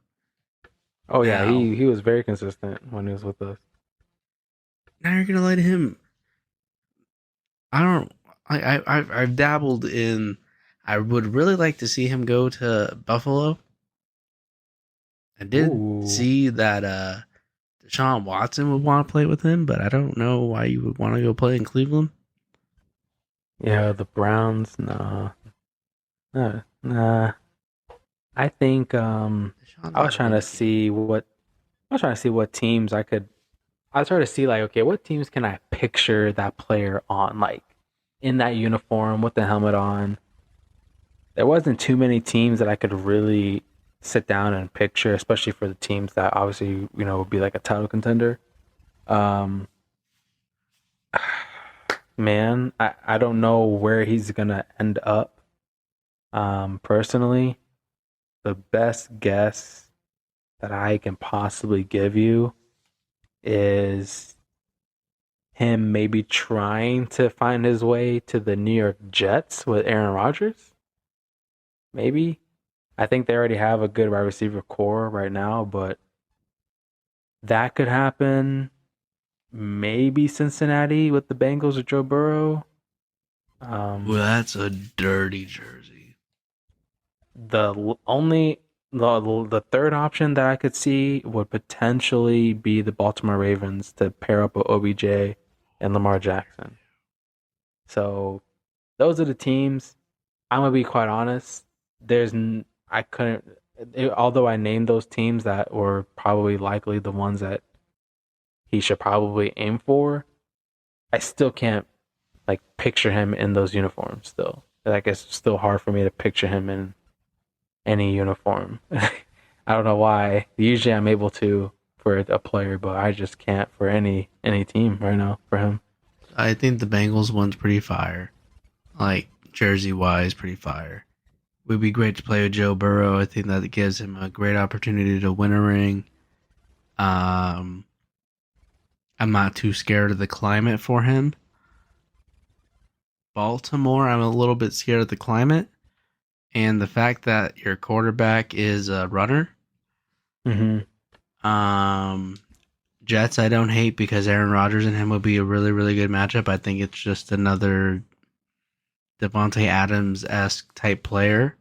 Oh yeah, Now, he was very consistent when he was with us. now you're gonna let him. I don't. I've dabbled in. I would really like to see him go to Buffalo. I did Ooh, see that Deshaun Watson would want to play with him, but I don't know why you would want to go play in Cleveland. yeah, the Browns, nah, nah. I think Deshaun's I was trying already to making. see what I was trying to see what teams I could. I was trying to see like, okay, what teams can I picture that player on, like in that uniform with the helmet on. There wasn't too many teams that I could really sit down and picture, especially for the teams that obviously would be like a title contender. Um, man, I don't know where he's gonna end up. Personally, the best guess that I can possibly give you is him maybe trying to find his way to the New York Jets with Aaron Rodgers. Maybe. I think they already have a good wide receiver core right now, but that could happen. Maybe Cincinnati with the Bengals or Joe Burrow. Well, Um, that's a dirty jersey. the only the third option that I could see would potentially be the Baltimore Ravens to pair up with OBJ and Lamar Jackson. So those are the teams. I'm gonna be quite honest. I couldn't. Although I named those teams that were probably likely the ones that he should probably aim for, I still can't like picture him in those uniforms. Still, like it's still hard for me to picture him in any uniform. I don't know why. Usually I'm able to for a player, but I just can't for any team right now for him. I think the Bengals one's pretty fire. Like jersey wise, pretty fire. Would be great to play with Joe Burrow. I think that gives him a great opportunity to win a ring. Um, I'm not too scared of the climate for him. Baltimore, I'm a little bit scared of the climate and the fact that your quarterback is a runner. Mm-hmm. Um, Jets, I don't hate because Aaron Rodgers and him would be a really, really good matchup. I think it's just another Devontae Adams esque type player.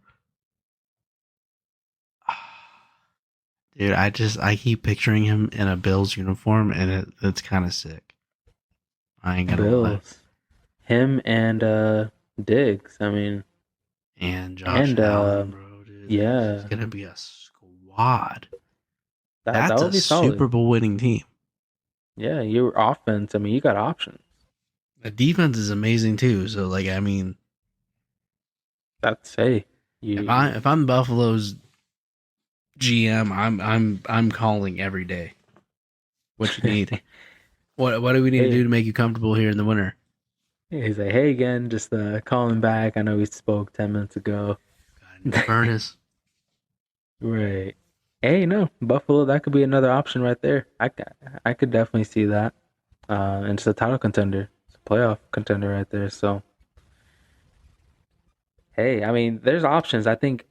Dude, I keep picturing him in a Bills uniform and it's kind of sick. I ain't gonna lie. Bills, him and Diggs. I mean, And Josh and Allen, bro, dude, that's just yeah, gonna be a squad. that That's would a be Super solid. Bowl winning team. Yeah, your offense. I mean, you got options. The defense is amazing too. So like, I mean, That's hey, you if I'm Buffalo's GM, I'm calling every day. What you need? What do we need to do hey. to make you comfortable here in the winter? He's like, hey again, just calling back. I know we spoke 10 minutes ago. Got a new furnace. Right. Hey, no, Buffalo. That could be another option right there. I could definitely see that. And it's a title contender. playoff contender right there. So hey, I mean, there's options. I think,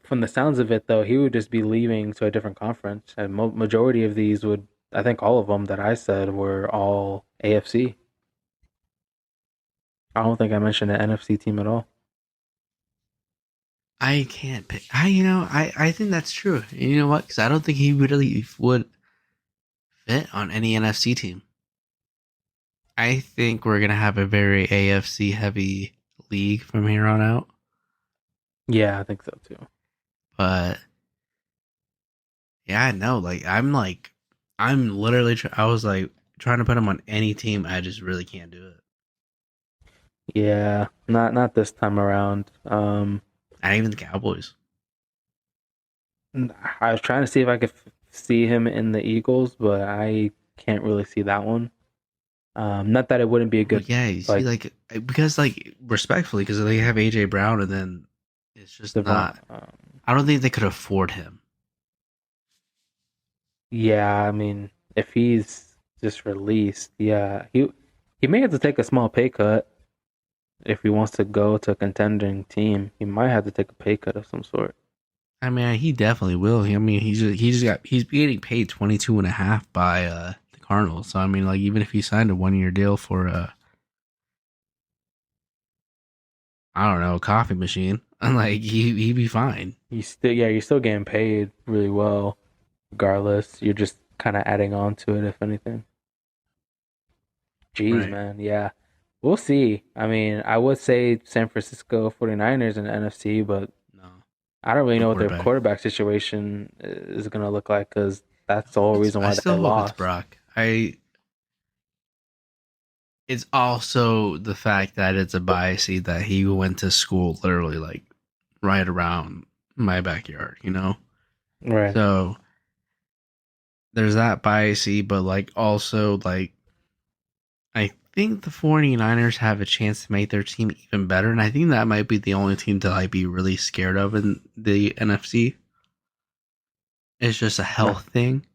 from the sounds of it, though, he would just be leaving to a different conference, and majority of these would, I think, all of them that I said were all AFC. I don't think I mentioned an NFC team at all. I can't pick. I think that's true. You know what? Because I don't think he really would fit on any NFC team. I think we're gonna have a very AFC heavy league from here on out. Yeah, I think so too. But yeah, no, I'm literally. I was like trying to put him on any team. I just really can't do it. Yeah, not this time around. Not even the Cowboys. I was trying to see if I could see him in the Eagles, but I can't really see that one. Not that it wouldn't be a Well, good, yeah, you see, like, because respectfully, because they have AJ Brown, and then it's just Devon. not. I don't think they could afford him. Yeah, I mean, if he's just released, yeah, he may have to take a small pay cut if he wants to go to a contending team. He might have to take a pay cut of some sort. I mean, he definitely will. I mean, he's getting paid 22.5 by the Cardinals. So I mean, like even if he signed a 1 year deal for I don't know, a coffee machine, like he'd be fine. You're still getting paid really well, regardless. You're just kind of adding on to it, if anything. Jeez, Right. man, yeah. We'll see. I mean, I would say San Francisco 49ers in the NFC, but No, I don't really no know what their quarterback. quarterback situation is going to look like because that's the whole reason I why they still hope it's lost. Brock. It's also the fact that it's a bias that he went to school literally like right around my backyard, you know? Right. So there's that biasy, but like also like I think the 49ers have a chance to make their team even better, and I think that might be the only team that I'd be really scared of in the NFC. It's just a Not health thing.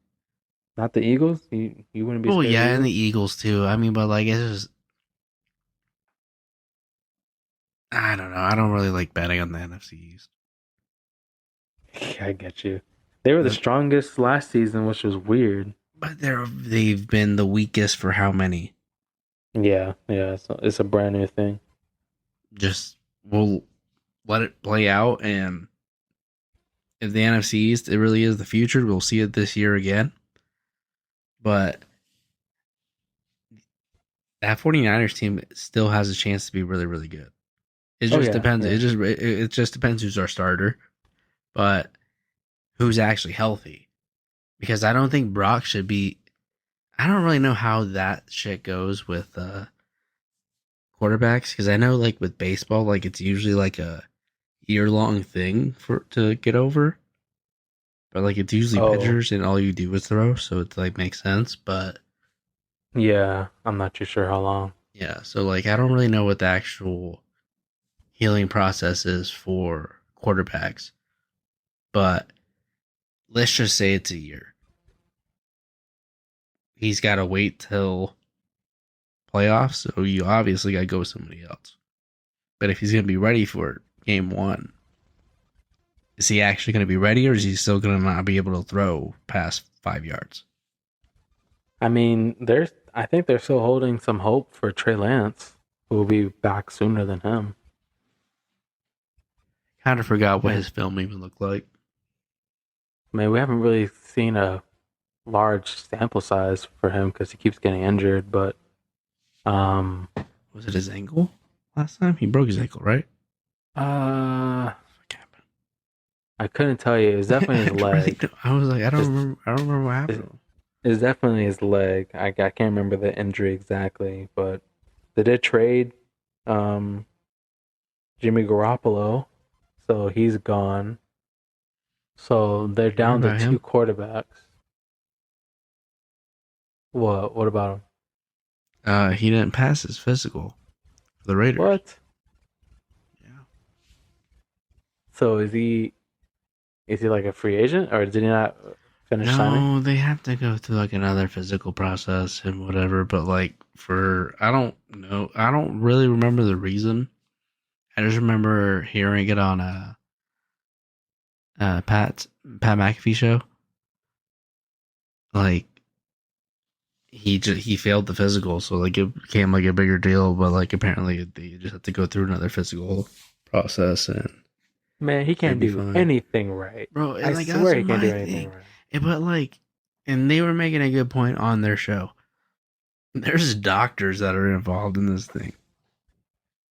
not the Eagles. You wouldn't be Well, scared of yeah, the and the Eagles? Eagles too. I mean, but like it's just I don't know. I don't really like betting on the NFC East. Yeah, I get you. They were the The- strongest last season, which was weird. But they've been the weakest for how many? Yeah, yeah. It's a brand new thing. Just we'll let it play out, and if the NFC East it really is the future, we'll see it this year again. But that 49ers team still has a chance to be really, really good. It Oh just yeah, depends. yeah. It just depends who's our starter, but who's actually healthy. Because I don't think Brock should be. I don't really know how that shit goes with quarterbacks. Because I know like with baseball, like it's usually like a year long thing for to get over. But like it's usually Oh pitchers and all you do is throw, so it like makes sense. But yeah. I'm not too sure how long. yeah, so like I don't really know what the actual healing process is for quarterbacks. But let's just say it's a year. He's got to wait till playoffs, so you obviously got to go with somebody else. But if he's going to be ready for game one, is he actually going to be ready, or is he still going to not be able to throw past 5 yards? I mean, I think they're still holding some hope for Trey Lance, who will be back sooner than him. Kind of forgot I what mean, his film even looked like. we haven't really seen a large sample size for him because he keeps getting injured. But um, Was it his ankle last time? He broke his ankle, right? uh, What happened? I couldn't tell you. It was definitely his I really leg. don't, I was like, I don't It's, remember. I don't remember what it's, happened. it's definitely his leg. I can't remember the injury exactly, but they did trade um Jimmy Garoppolo, so he's gone. So they're Did you hear down to about two him? quarterbacks. What? What about him? He didn't pass his physical for the Raiders. What? Yeah. So is he like a free agent or did he not finish signing? No, they have to go through like another physical process and whatever. But like for I don't know, I don't really remember the reason. I just remember hearing it on a Pat McAfee show. Like he failed the physical, so like it became like a bigger deal. But like apparently they just have to go through another physical process, and Man, he should can't be do fine, anything right. bro. I And like that's swear he can't do my anything thing. right. But like, and they were making a good point on their show. There's doctors that are involved in this thing,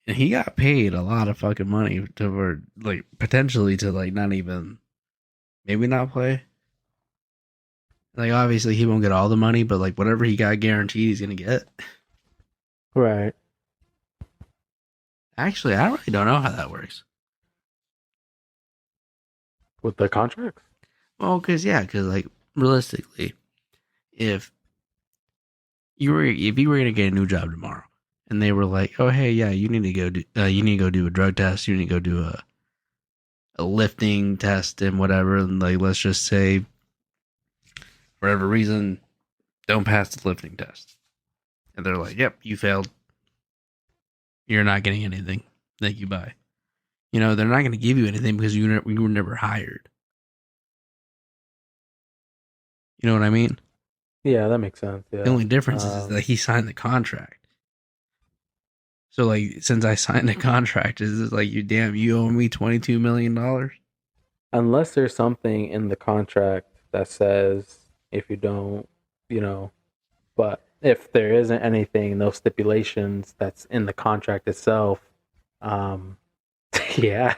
and he got paid a lot of fucking money to for like potentially to like not even maybe not play. Like obviously he won't get all the money, but like whatever he got guaranteed, he's gonna get. Right. Actually, I really don't know how that works. With the contracts? Well, because like realistically, if if you were gonna get a new job tomorrow, and they were like, oh hey yeah, you need to go do a drug test, you need to go do a lifting test and whatever, and like let's just say for whatever reason don't pass the lifting test, and they're like, yep, you failed, you're not getting anything. Thank you, bye. You know they're not going to give you anything because you were never hired. You know what I mean? Yeah, that makes sense. The Yeah. only difference is that he signed the contract. So like since I signed a contract, is like you owe me $22 million. Unless there's something in the contract that says if you don't, you know, but if there isn't anything, no stipulations that's in the contract itself, um, yeah,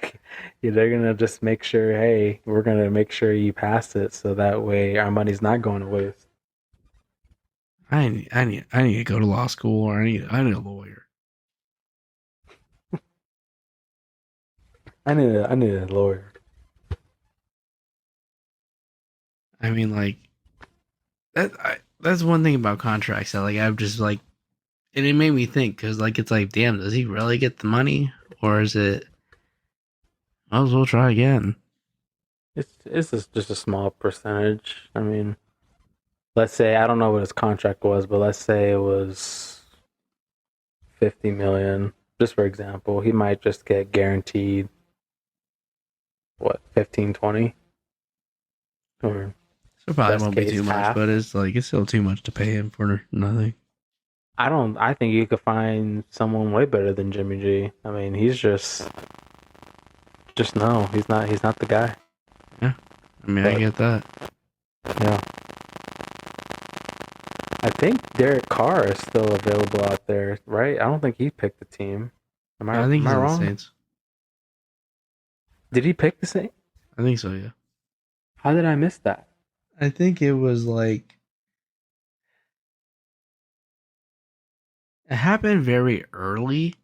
they're gonna just make sure, hey, we're gonna make sure you pass it, so that way our money's not going to waste. I need to go to law school, or I need a lawyer. I need a lawyer. I mean like that's one thing about contracts that like I've just like, and it made me think because like it's like damn, does he really get the money, or is it might as well try again? It's just a small percentage. I mean, let's say I don't know what his contract was, but let's say it was 50 million, just for example. He might just get guaranteed what 15, 20, or So probably best won't be case too much, half. but it's like it's still too much to pay him for nothing. I don't. I think you could find someone way better than Jimmy G. I mean, he's just no. He's not the guy. Yeah, I mean I But get that. yeah, I think Derek Carr is still available out there, right? I don't think he picked the team. Yeah, I think Am he's I on the wrong? Saints. Did he pick the same? I think so. Yeah, How did I miss that? I think it was like it happened very early.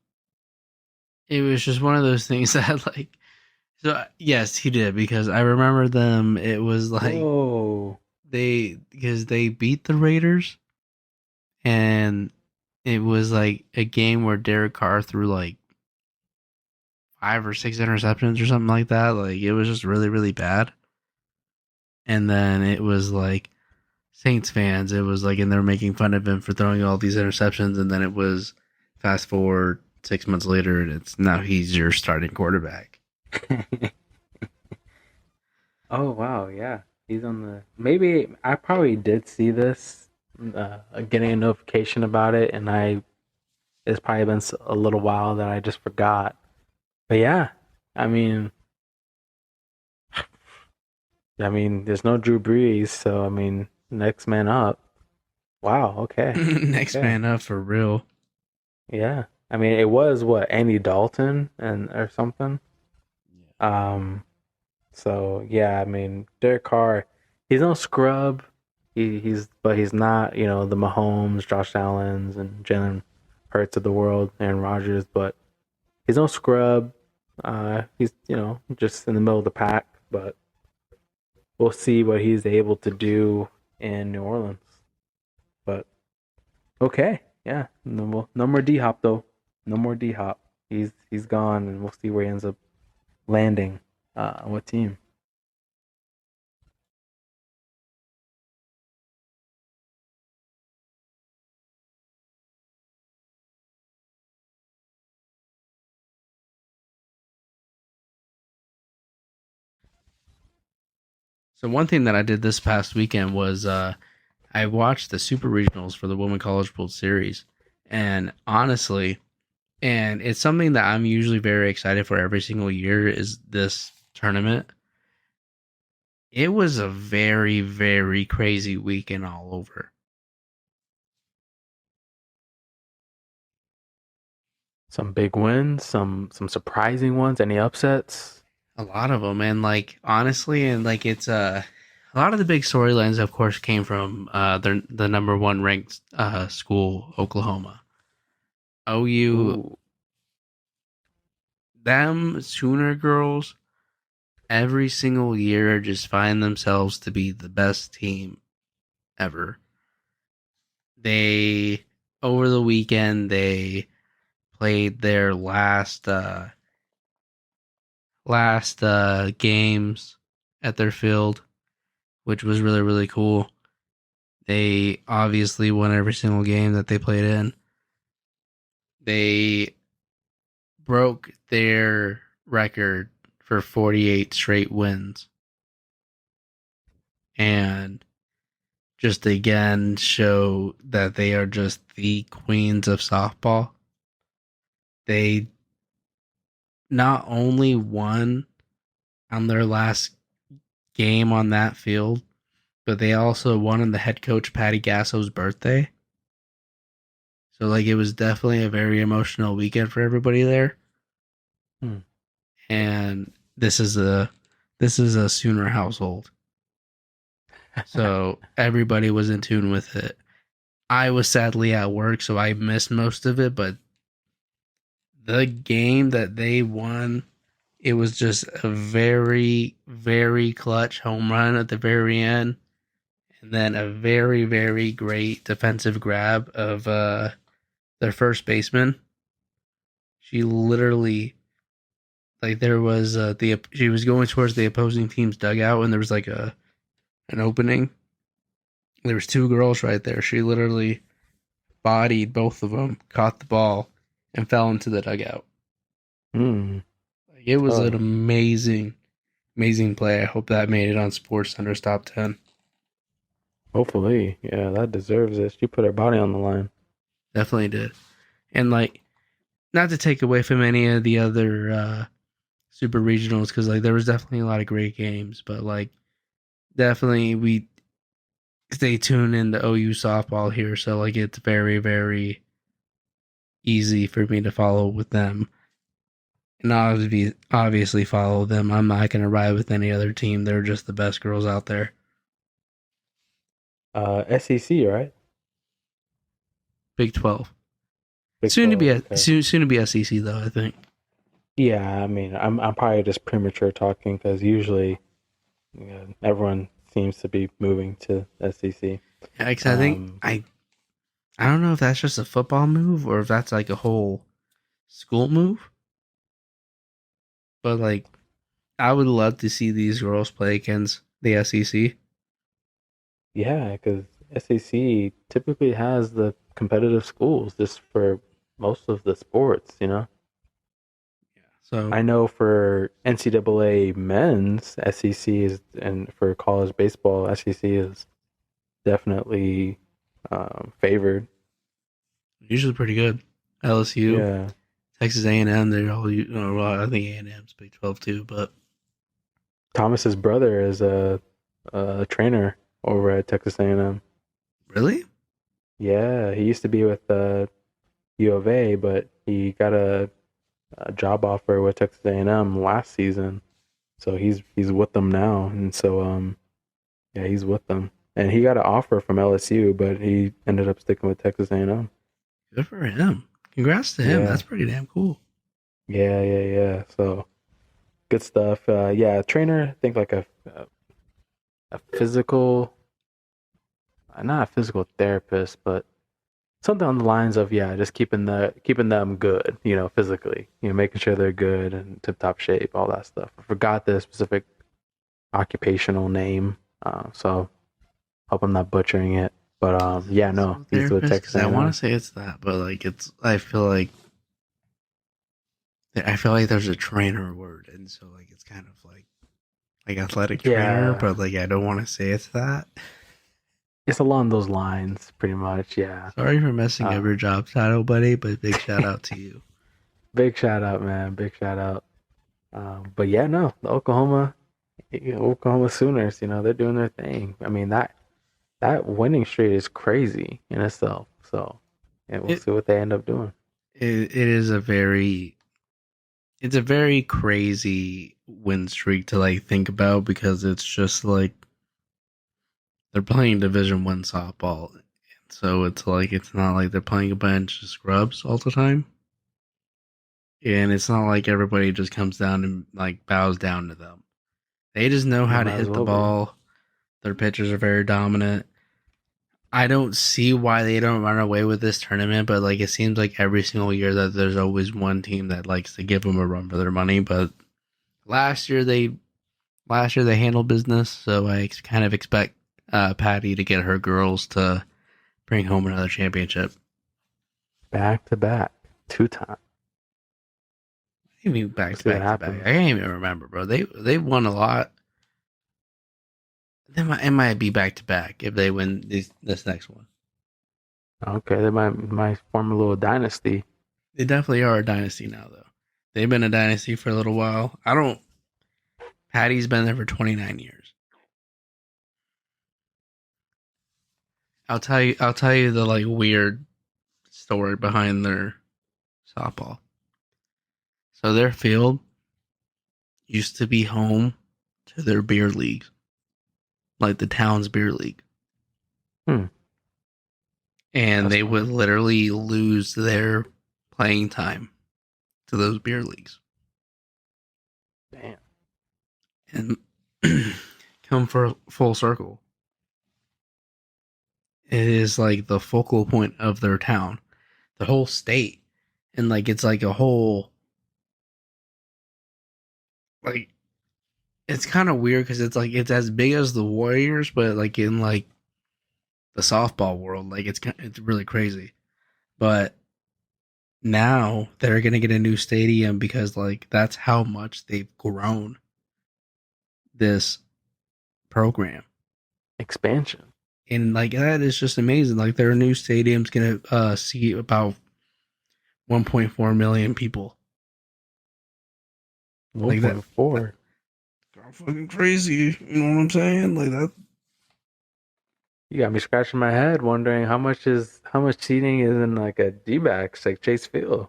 It was just one of those things that like so yes he did because I remember them. It was like Whoa. they beat the Raiders, and it was like a game where Derek Carr threw like 5 or 6 interceptions or something like that. Like it was just really really bad. And then it was like Saints fans. It was like, and they're making fun of him for throwing all these interceptions. And then it was fast forward 6 months later, and it's now he's your starting quarterback. Oh wow, yeah. He's on the. Maybe I probably did see this, getting a notification about it, and it's probably been a little while that I just forgot. But yeah, I mean, there's no Drew Brees, so I mean, next man up. Wow. Okay. Next Okay. man up for real. Yeah. I mean, it was what Andy Dalton and or something. Um. So yeah, I mean, Derek Carr, he's no scrub. But he's not, the Mahomes, Josh Allen's, and Jalen Hurts of the world, Aaron Rodgers. But he's no scrub. He's just in the middle of the pack. But we'll see what he's able to do in New Orleans. But okay, yeah, no more D Hop though. No more D Hop. He's gone, and we'll see where he ends up landing. What team? So one thing that I did this past weekend was I watched the Super Regionals for the Women College World Series, and honestly, and it's something that I'm usually very excited for every single year is this tournament. It was a very very crazy weekend all over. Some big wins, some surprising ones. Any upsets? A lot of them, and like honestly, and like it's a lot of the big storylines, of course, came from the number one ranked school, Oklahoma. OU, Ooh. them Sooner girls, every single year just find themselves to be the best team ever. They over the weekend they played their last games at their field, which was really really cool. They obviously won every single game that they played in. They broke their record for 48 straight wins and just again show that they are just the queens of softball. They not only won on their last game on that field, but they also won on the head coach Patty Gasso's birthday. So like it was definitely a very emotional weekend for everybody there. Hmm. And this is a Sooner household. So everybody was in tune with it. I was sadly at work, so I missed most of it, but the game that they won, it was just a very, very clutch home run at the very end. And then a very, very great defensive grab of their first baseman. She literally like there was the she was going towards the opposing team's dugout and there was like a an opening. There was two girls right there. She literally bodied both of them, caught the ball, and fell into the dugout. Hmm. Like, it was an Oh, amazing, amazing play. I hope that made it on Sports Center's top 10. hopefully. Yeah, that deserves it. She put her body on the line. Definitely did. And like, not to take away from any of the other super regionals, because like there was definitely a lot of great games, but like definitely we stay tuned in to OU softball here, so like it's very, very easy for me to follow with them. And obviously follow them. I'm not gonna ride with any other team. They're just the best girls out there. SEC, right? Big 12. Big 12. Okay. Soon to be SEC though. I think. Yeah, I mean, I'm probably just premature talking because usually everyone seems to be moving to SEC. Yeah, 'cause I think Um, I don't know if that's just a football move or if that's like a whole school move. But like, I would love to see these girls play against the SEC. yeah, because SEC typically has the competitive schools just for most of the sports. So I know for NCAA men's, SEC is, and for college baseball, SEC is definitely favored. usually pretty good. LSU, Yeah. Texas A&M, they're all. Well, I think A&M's Big 12 too. But Thomas's brother is a trainer over at Texas A&M. really, Yeah, he used to be with U of A, but he got a job offer with Texas A&M last season, so he's with them now, and so yeah, he's with them, and he got an offer from LSU, but he ended up sticking with Texas A&M. good for him. Congrats to him. Yeah, That's pretty damn cool. yeah. So good stuff. Yeah, trainer. I think like a physical, not a physical therapist, but something on the lines of yeah, just keeping them good, physically, making sure they're good and tip top shape, all that stuff. I forgot the specific occupational name, so hope I'm not butchering it. But Is it yeah, no, physical he's with therapist? Texas Because I want A&M. to say it's that, but like it's. I feel like there's a trainer word, and so like it's kind of like like athletic trainer, Yeah, but like I don't want to say it's that. it's along those lines, pretty much. Yeah. Sorry for messing up Uh, your job title, buddy, but big shout out to you. Big shout out, man. Big shout out. But yeah, no, the Oklahoma Sooners, they're doing their thing. I mean, that winning streak is crazy in itself. So, and we'll It, see what they end up doing. it is a very it's a very crazy win streak to like think about because it's just like they're playing Division 1 softball, so it's like it's not like they're playing a bunch of scrubs all the time, and it's not like everybody just comes down and like bows down to them. They just know They how to might as hit the well be. ball. Their pitchers are very dominant. I don't see why they don't run away with this tournament, but like it seems like every single year that there's always one team that likes to give them a run for their money. But last year they last year they handled business, so I kind of expect Patty to get her girls to bring home another championship. Back to back, 2 times. Maybe back We'll to see what back to back. happens. I can't even remember, bro. They won a lot. It might be back to back if they win this next one. Okay, they might form a little dynasty. They definitely are a dynasty now, though. They've been a dynasty for a little while. I don't. Patty's been there for 29 years. I'll tell you. I'll tell you the like weird story behind their softball. So their field used to be home to their beer leagues, like the town's beer league, Hmm, and that's they would fun. literally lose their playing time to those beer leagues Damn. and come for full circle. It is like the focal point of their town, the whole state, and like it's like a whole like it's kind of weird because it's like it's as big as the Warriors, but like in like the softball world, like it's really crazy. But now they're gonna get a new stadium because like that's how much they've grown this program, Expansion. and like that is just amazing. Like their new stadium's gonna seat about 1.4 million people. Like that 1.4. fucking crazy. You know what I'm saying? Like that. You got me scratching my head, wondering how much seating is in like a Dbacks, like Chase Field.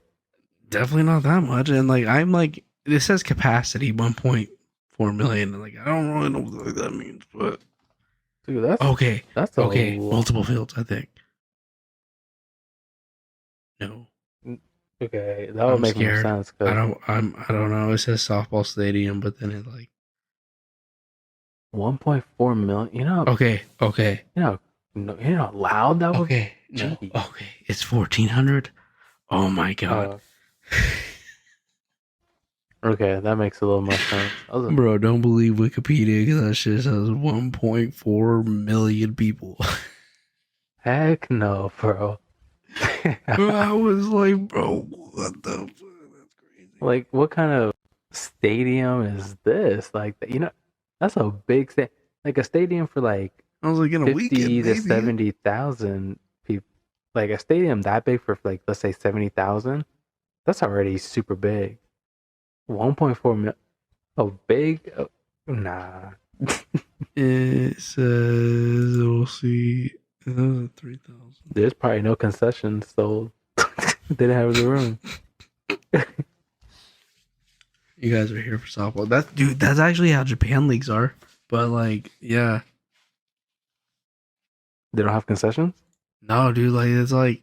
Definitely not that much. And like I'm like it says capacity 1.4 million. And like I don't really know what that means, but Dude, that's okay, that's a okay, lot. multiple fields. I think no. Okay, that would I'm make more scared. sense because I don't know. It says softball stadium, but then it like 1.4 million. okay, okay, How loud that would. okay, no, Gee. okay. It's 1,400. Oh my god, Uh, okay, that makes a little more sense. bro! Don't believe Wikipedia because that shit says 1.4 million people. Heck no, bro. Bro, I was like, bro, what the fuck? That's crazy. Like, what kind of stadium is this? Like, that's a big like a stadium for like I was like, in a weekend, 50 to maybe. 70,000 people. Like a stadium that big for like let's say 70,000. That's already super big. 1.4 million. Oh, big? Oh, nah. It says, we'll see. It says 3,000. There's probably no concessions, so they didn't have the room. You guys are here for softball. That's dude. That's actually how Japan leagues are. But like, yeah, They don't have concessions? no, dude. Like, it's like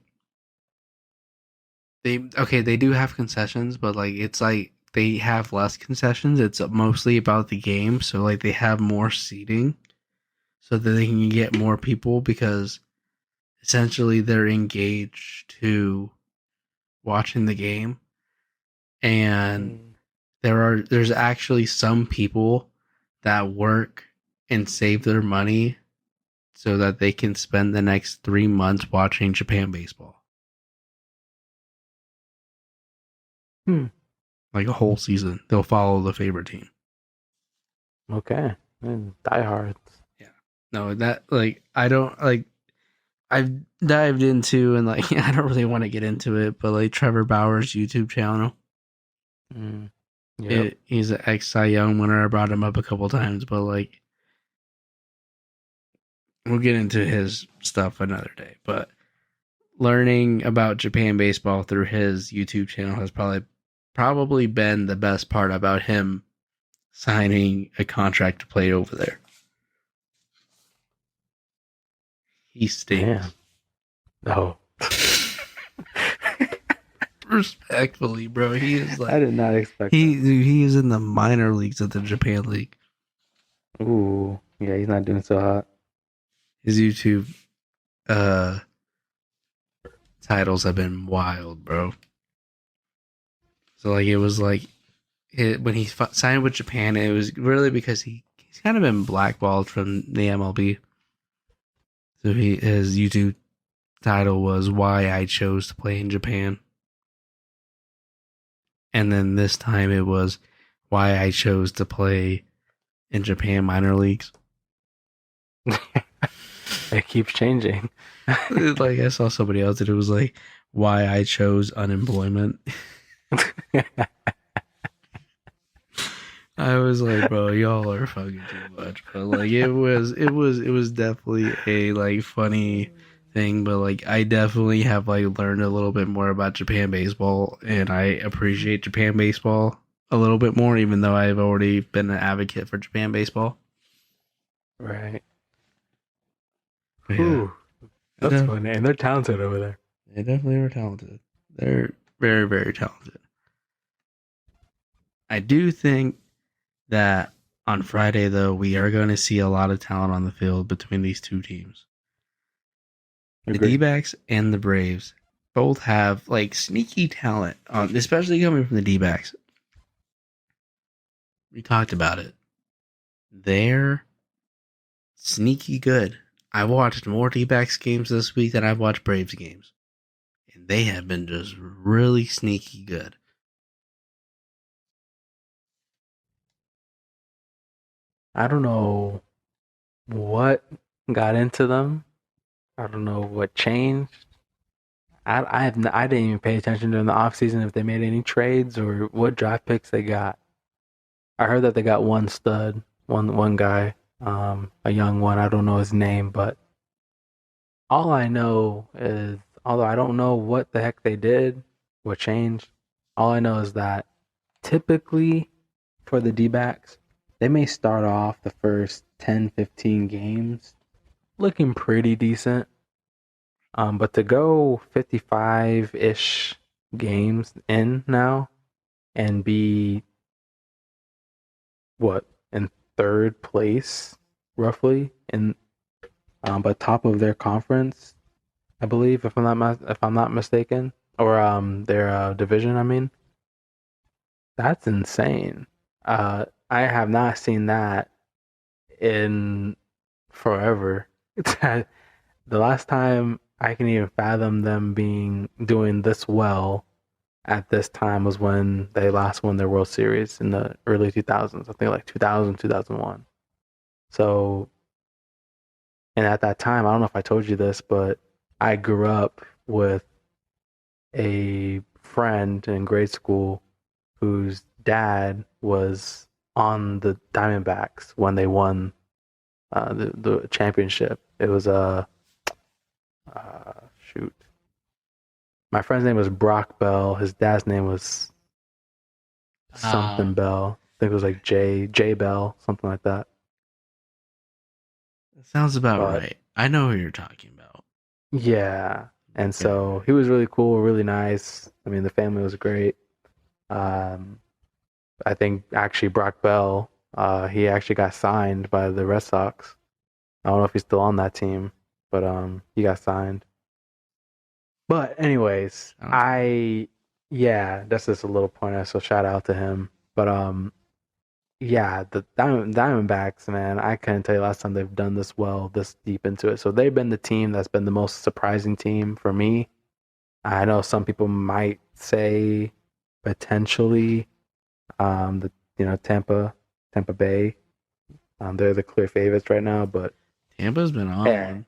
they do have concessions, but like it's like they have less concessions. It's mostly about the game, so like they have more seating, so that they can get more people because essentially they're engaged to watching the game, and Mm. there's actually some people that work and save their money so that they can spend the next 3 months watching Japan baseball, Hmm. like a whole season. They'll follow the favorite team. Okay. Diehards. Yeah. No, that like I don't like I've dived into and like I don't really want to get into it, but like Trevor Bauer's YouTube channel. Mm. Yep. He's an ex Cy Young winner. I brought him up a couple times, but like we'll get into his stuff another day. But learning about Japan baseball through his YouTube channel has probably been the best part about him signing a contract to play over there. He Man. stinks. Oh. Respectfully, bro. He is I like did not expect that. he is in the minor leagues of the Japan League. Ooh. Yeah, he's not doing so hot. His YouTube uh titles have been wild, bro. So like it was like when he signed with Japan, it was really because he's kind of been blackballed from the MLB. So his YouTube title was "Why I Chose to Play in Japan," and then this time it was "Why I Chose to Play in Japan minor leagues." It keeps changing. Like I saw somebody else that it was like "Why I Chose Unemployment." I was like, bro, y'all are fucking too much. But like it was definitely a like funny thing, but like I definitely have like learned a little bit more about Japan baseball and I appreciate Japan baseball a little bit more, even though I've already been an advocate for Japan baseball. Right. But yeah. Whew. That's funny. And they're talented over there. They definitely are talented. They're very, very talented. I do think that on Friday though, we are going to see a lot of talent on the field between these two teams. The Agreed. D-backs and the Braves both have like sneaky talent on, especially coming from the D-backs. We talked about it. They're sneaky good. I've watched more D-backs games this week than I've watched Braves games, and they have been just really sneaky good. I don't know what got into them. I don't know what changed. I didn't even pay attention during the offseason if they made any trades or what draft picks they got. I heard that they got one stud, one guy, a young one. I don't know his name, but all I know is, although I don't know what the heck they did, what changed, all I know is that typically for the D-backs, they may start off the first 10, 15 games looking pretty decent. But to go 55-ish games in now and be what in third place roughly in but top of their conference, I believe if I'm not mistaken, or their division. I mean, that's insane. I have not seen that in forever. The last time I can even fathom them being doing this well at this time was when they last won their World Series in the early 2000s. I think like 2000, 2001. So, and at that time, I don't know if I told you this, but I grew up with a friend in grade school whose dad was on the Diamondbacks when they won the championship. It was a shoot. My friend's name was Brock Bell. His dad's name was something Bell. I think it was like J Bell, something like that. That sounds about But right. I know who you're talking about. yeah, and Okay. so he was really cool, really nice. I mean, the family was great. Um, I think actually Brock Bell, he actually got signed by the Red Sox. I don't know if he's still on that team, but he got signed. But anyways, Sounds right. yeah, that's just a little pointer. So shout out to him. But yeah, the Diamondbacks, man, I couldn't tell you last time they've done this well, this deep into it. So they've been the team that's been the most surprising team for me. I know some people might say potentially the Tampa Bay. They're the clear favorites right now, but Tampa's been on yeah, one.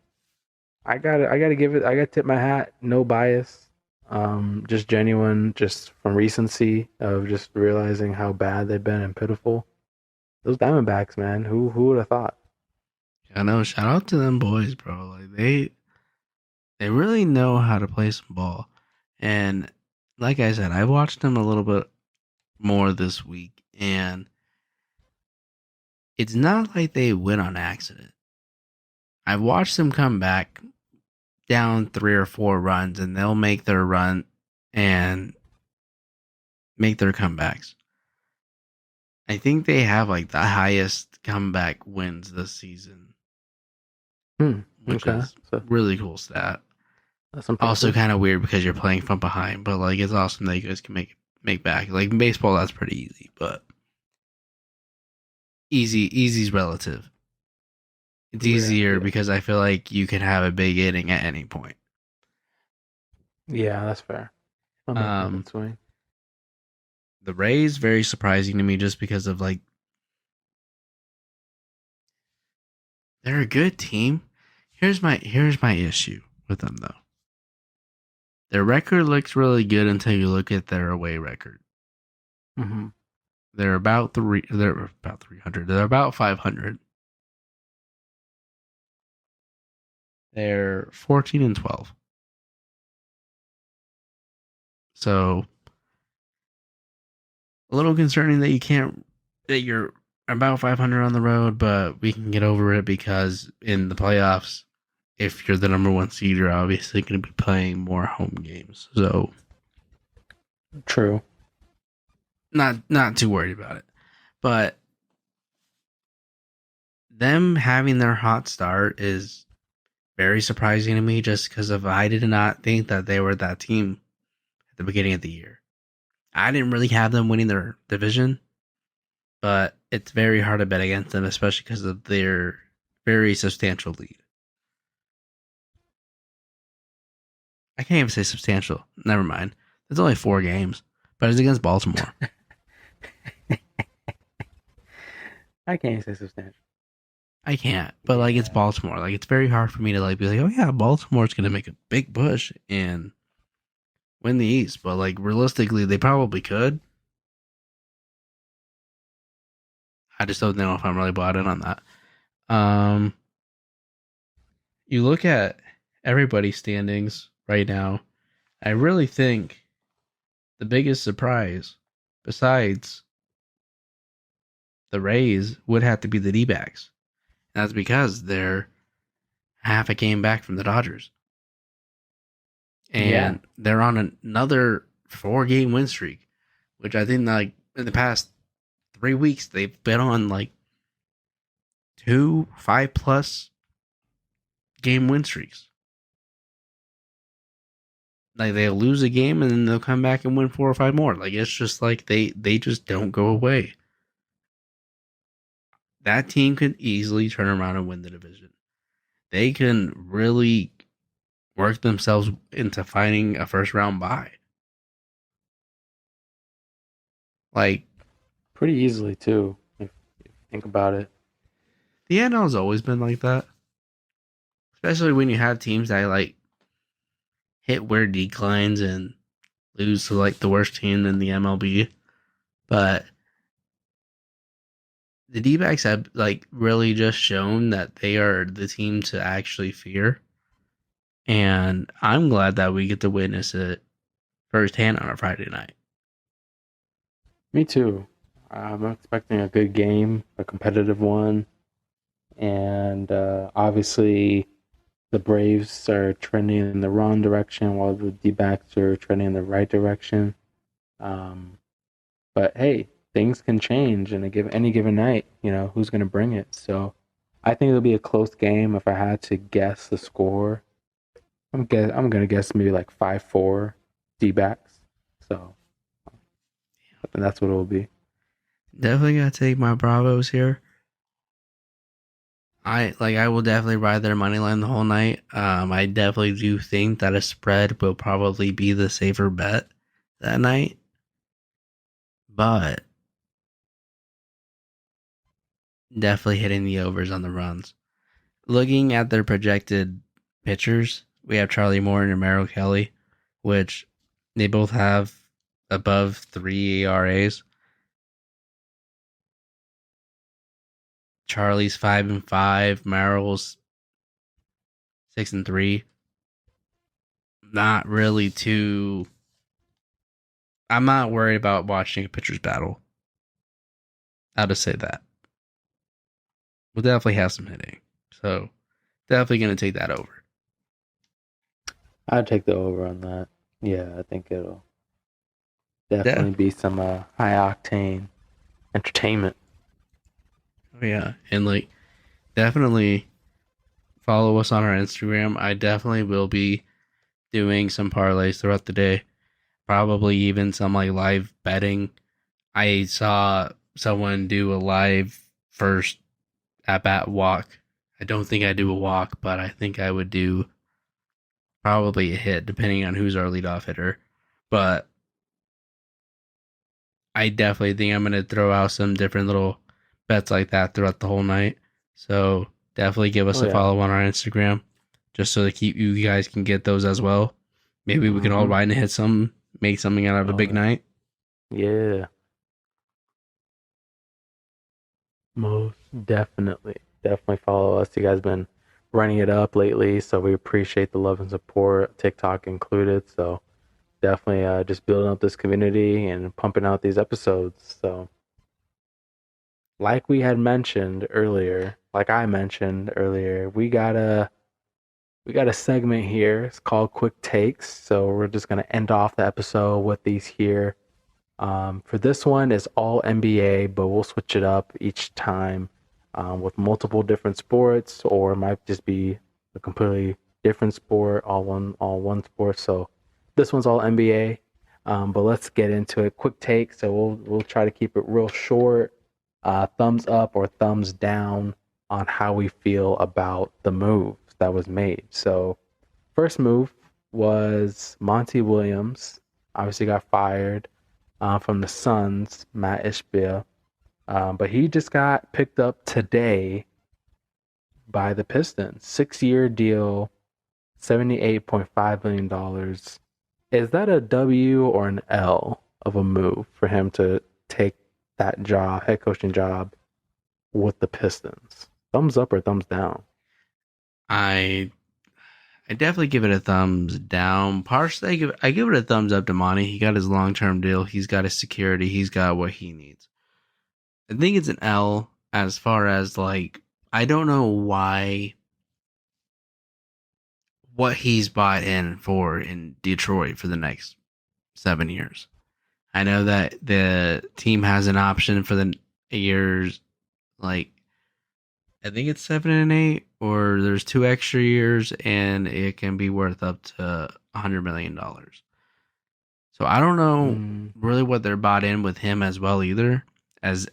I gotta give it. I gotta tip my hat. No bias. Just genuine, just from recency of just realizing how bad they've been and pitiful. Those Diamondbacks, man. Who would have thought? I know. Shout out to them boys, bro. Like they really know how to play some ball. And like I said, I watched them a little bit more this week, and it's not like they win on accident. I've watched them come back down 3 or 4 runs, and they'll make their run and make their comebacks. I think they have like the highest comeback wins this season, Hmm. which Okay. is So really cool stat. that's Also impressive. kind of weird because you're playing from behind, but like it's awesome that you guys can make back. Like in baseball, that's pretty easy, but easy's relative. It's Yeah. easier Yeah. because I feel like you can have a big inning at any point. Yeah. That's fair. I'll make a Um, good swing. the Rays very surprising to me just because of like they're a good team. Here's my issue with them though. Their record looks really good until you look at their away record. Hmm. They're about 300. They're about 500. They're 14-12. So a little concerning that you're about 500 on the road, but we can get over it because in the playoffs, if you're the number one seed, you're obviously going to be playing more home games. So True. not too worried about it. But them having their hot start is very surprising to me just because of I did not think that they were that team at the beginning of the year. I didn't really have them winning their division, but it's very hard to bet against them, especially because of their very substantial lead. I can't even say substantial. Never mind. There's only 4 games, but it's against Baltimore. I can't say substantial. I can't, but like it's Yeah. Baltimore. Like it's very hard for me to like be like, oh yeah, Baltimore's gonna make a big push and win the East. But like realistically, they probably could. I just don't know if I'm really bought in on that. Um, you look at everybody's standings right now. I really think the biggest surprise, besides the Rays, would have to be the D-backs. That's because they're half a game back from the Dodgers. Yeah. And they're on another 4 game win streak, which I think like in the past 3 weeks they've been on like 2 5+ game win streaks. Like they'll lose a game and then they'll come back and win 4 or 5 more. Like it's just like they just don't go away. That team could easily turn around and win the division. They can really work themselves into finding a first round bye. Like Pretty easily too, if you think about it. the NL has always been like that, especially when you have teams that like hit weird declines and lose to like the worst team in the MLB. But the D-backs have like really just shown that they are the team to actually fear. And I'm glad that we get to witness it firsthand on a Friday night. Me too. I'm expecting a good game, a competitive one, and obviously the Braves are trending in the wrong direction while the D-backs are trending in the right direction. Um, but hey, things can change in any given night. You know who's going to bring it. So I think it'll be a close game. If I had to guess the score, I'm gonna guess maybe like 5-4 D-backs. So and that's what it will be. Definitely gotta take my Bravos here. I will definitely ride their money line the whole night. I definitely do think that a spread will probably be the safer bet that night. But definitely hitting the overs on the runs. Looking at their projected pitchers, we have Charlie Moore and Romero Kelly, which they both have above 3 ERAs. Charlie's 5-5, Merrill's 6-3. Not really too. I'm not worried about watching a pitcher's battle. I'll just say that. We'll definitely have some hitting. So definitely gonna take that over. I'd take the over on that. Yeah, I think it'll Yeah. definitely be some high octane entertainment. Oh yeah. And like definitely follow us on our Instagram. I definitely will be doing some parlays throughout the day. Probably even some like live betting. I saw someone do a live first at bat walk. I don't think I do a walk, but I think I would do probably a hit depending on who's our leadoff hitter. But I definitely think I'm going to throw out some different little bets like that throughout the whole night. So definitely give us Oh a yeah. follow on our Instagram just so that you guys can get those as well. Maybe we can all Mm-hmm. ride and hit some, make something out of a Oh big yeah. night. Yeah. Most definitely. Definitely follow us. You guys been running it up lately, so we appreciate the love and support, TikTok included. So definitely just building up this community and pumping out these episodes. So like we had mentioned earlier, like I mentioned earlier, we got a segment here. It's called Quick Takes. So we're just gonna end off the episode with these here. For this one, it's all NBA, but we'll switch it up each time with multiple different sports, or it might just be a completely different sport, all one sport. So this one's all NBA, but let's get into it. Quick take. So we'll try to keep it real short. Thumbs up or thumbs down on how we feel about the move that was made. So first move was Monty Williams. Obviously got fired from the Suns, Matt Ishbia. But he just got picked up today by the Pistons. 6-year deal, $78.5 million. Is that a W or an L of a move for him to take that job, head coaching job with the Pistons? Thumbs up or thumbs down? I I definitely give it a thumbs down. Partially, I give it a thumbs up to Monty. He got his long term deal. He's got his security. He's got what he needs. I think it's an L as far as like I don't know why what he's bought in for in Detroit for the next 7 years. I know that the team has an option for the years like I think it's 7 and 8, or there's 2 extra years, and it can be worth up to $100 million. So I don't know Mm, really what they're bought in with him as well either. As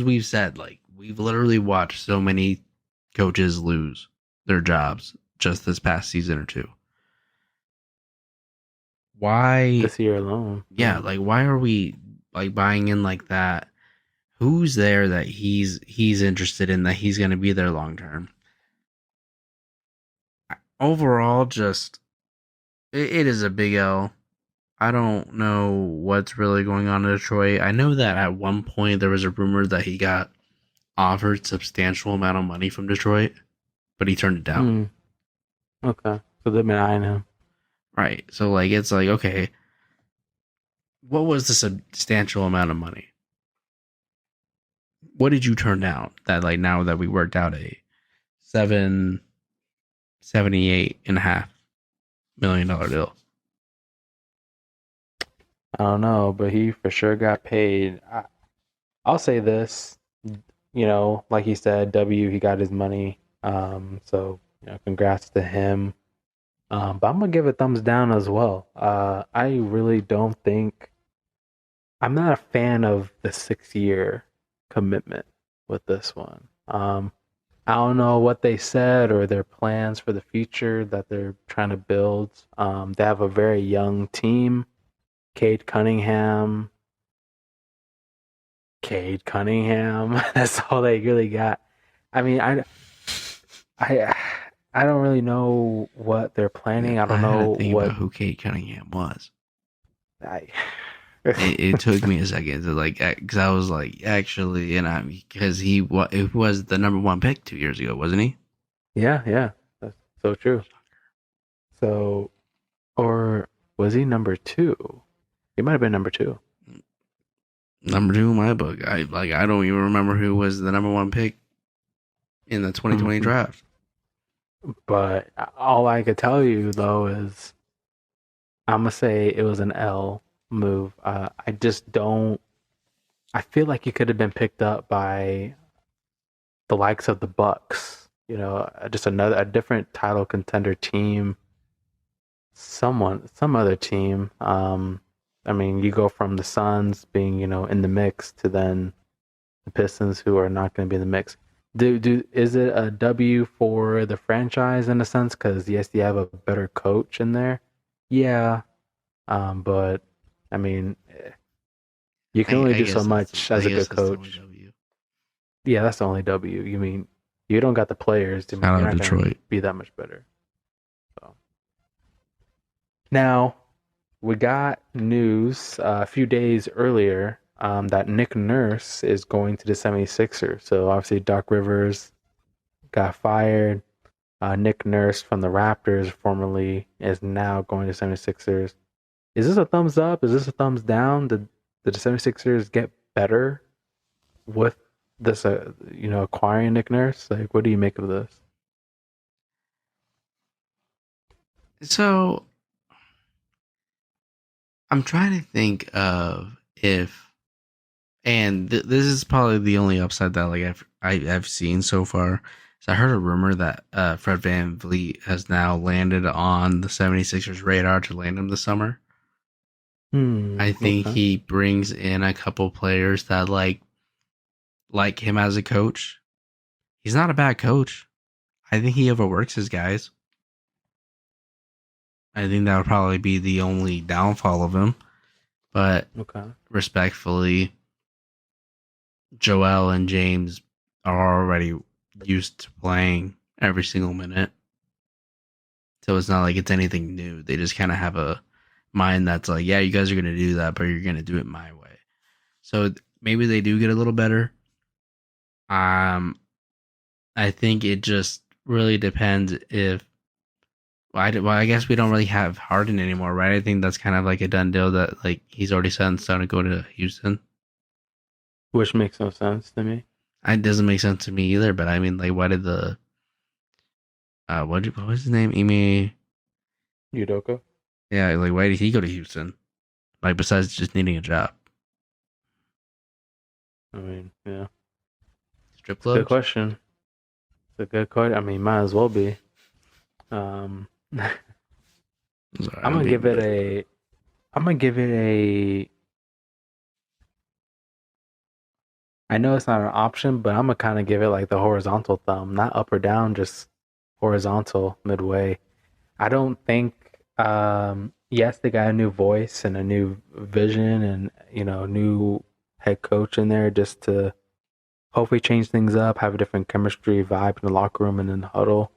we've said, like we've literally watched so many coaches lose their jobs just this past season or two. Why? this year alone. Yeah, Yeah. like why are we like buying in like that? Who's there that he's interested in that he's going to be there long term? Overall, just it is a big L. I don't know what's really going on in Detroit. I know that at one point there was a rumor that he got offered substantial amount of money from Detroit, but he turned it down. Mm, okay. So they've been eyeing him. Right. So like it's like, okay, what was the substantial amount of money? What did you turn down that like now that we worked out a 778.5 million dollar deal? I don't know, but he for sure got paid. I'll say this, like he said, W, he got his money. So congrats to him. But I'm gonna give it thumbs down as well. I really don't think I'm not a fan of the 6-year commitment with this one. I don't know what they said or their plans for the future that they're trying to build. They have a very young team. Cade Cunningham, Cade Cunningham. That's all they really got. I mean, I, I don't really know what they're Yeah, planning. I I don't had to know think what about who Kate Cunningham was. I. It took me a second to like, because I was like, actually, and I because it was the number one pick 2 years ago, wasn't he? Yeah, yeah, that's so true. So, or was he number two? He might have been number two. Number two in my book. I don't even remember who was the number one pick in the 2020 Mhm. draft. But all I could tell you though is I'm gonna say it was an L move. I just don't. I feel like he could have been picked up by the likes of the Bucks. You know, just a different title contender team. Some other team. I mean, you go from the Suns being in the mix to then the Pistons, who are not going to be in the mix. Is it a W for the franchise in a sense? Because yes, you have a better coach in there. Yeah, but I mean, you can only I do so guess much I as a guess good that's the only coach. W. Yeah, that's the only W. You mean you don't got the players. I mean, Shout you're out not going to Detroit. be that much better. So now we got news a few days earlier that Nick Nurse is going to the 76ers. So obviously Doc Rivers got fired. Nick Nurse from the Raptors formerly is now going to 76ers. Is this a thumbs up? Is this a thumbs down? Did the 76ers get better with this, acquiring Nick Nurse? Like, what do you make of this? So I'm trying to think of if, and this is probably the only upside that like I've seen so far. So I heard a rumor that Fred Van Vliet has now landed on the 76ers radar to land him this summer. I think Okay. he brings in a couple players that like him as a coach. He's not a bad coach. I think he overworks his guys. I think that would probably be the only downfall of him. But Okay. respectfully, Joel and James are already used to playing every single minute. So it's not like it's anything new. They just kind of have a mind that's like, yeah, you guys are going to do that, but you're going to do it my way. So maybe they do get a little better. Um, I think it just really depends if. I guess we don't really have Harden anymore, right? I think that's kind of like a done deal that like he's already set in stone to go to Houston. Which makes no sense to me. It doesn't make sense to me either. But I mean, like, why did the what was his name? Ime. Udoka. Yeah, like why did he go to Houston? Like besides just needing a job, I mean, yeah, strip it's a good clubs. question. It's a good question. I mean, might as well be. I'm Sorry, I'm gonna being give it bitter. a. I'm gonna give it a. I know it's not an option, but I'm gonna kind of give it like the horizontal thumb, not up or down, just horizontal midway. I don't think. Yes, they got a new voice and a new vision, and new head coach in there just to hopefully change things up, have a different chemistry vibe in the locker room and in the huddle.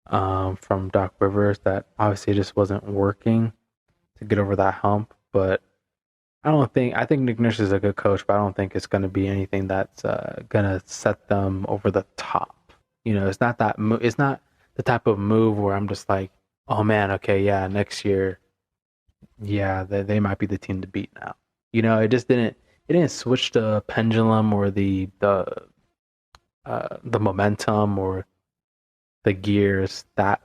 From Doc Rivers, that obviously just wasn't working to get over that hump. But I think Nick Nurse is a good coach, but I don't think it's going to be anything that's going to set them over the top. It's not it's not the type of move where I'm just like, oh man, okay, yeah, next year, yeah, they might be the team to beat now. It just it didn't switch the pendulum or the momentum or the gears that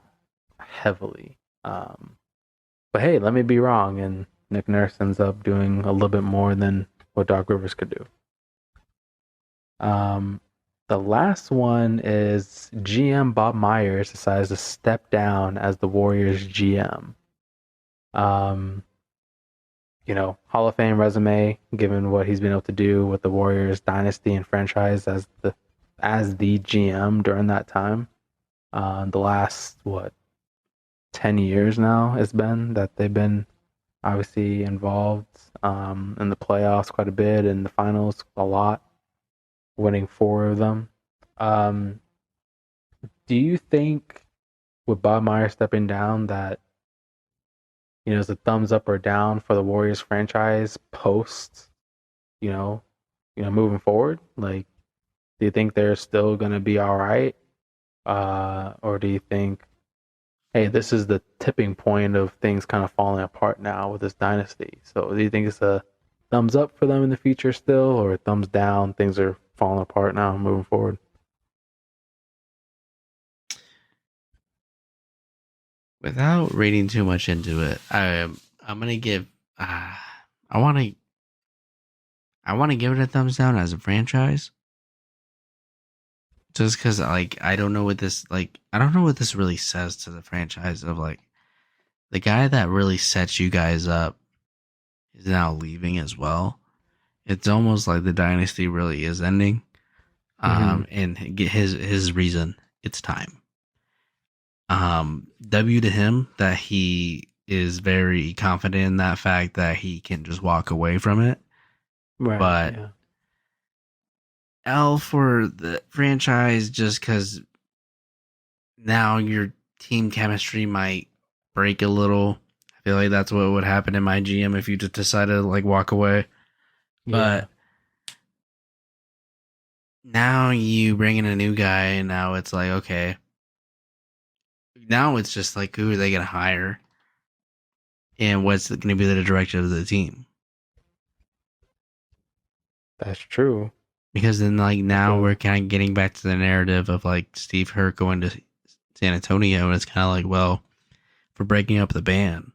heavily. But hey, let me be wrong, and Nick Nurse ends up doing a little bit more than what Doc Rivers could do. Um, the last one is GM Bob Myers decides to step down as the Warriors GM. Um, Hall of Fame resume, given what he's been able to do with the Warriors dynasty and franchise as the GM during that time. The last 10 years now it's been that they've been obviously involved in the playoffs quite a bit, in the finals a lot, winning four of them. Um, do you think with Bob Myers stepping down that is a thumbs up or down for the Warriors franchise post, you know, moving forward? Like, do you think they're still gonna be all right, or do you think, hey, this is the tipping point of things kind of falling apart now with this dynasty? So, do you think it's a thumbs up for them in the future still, or a thumbs down? Things are falling apart now, moving forward. Without reading too much into it, I'm gonna give. I want to. I want to give it a thumbs down as a franchise, just because I don't know what this I don't know what this really says to the franchise of the guy that really sets you guys up is now leaving as well. It's almost like the dynasty really is ending. Mm-hmm. And get his reason. It's time. W to him that he is very confident in that fact that he can just walk away from it. Right. But Yeah. L for the franchise just because now your team chemistry might break a little. I feel like that's what would happen in my GM if you just decided to walk away. Yeah. But now you bring in a new guy, and now it's like, okay, now it's just like, who are they going to hire? And what's going to be the direction of the team? That's true. Because then, That's now we're true. kind of getting back to the narrative of Steve Hurt going to San Antonio, and it's kind of like, well, for breaking up the band,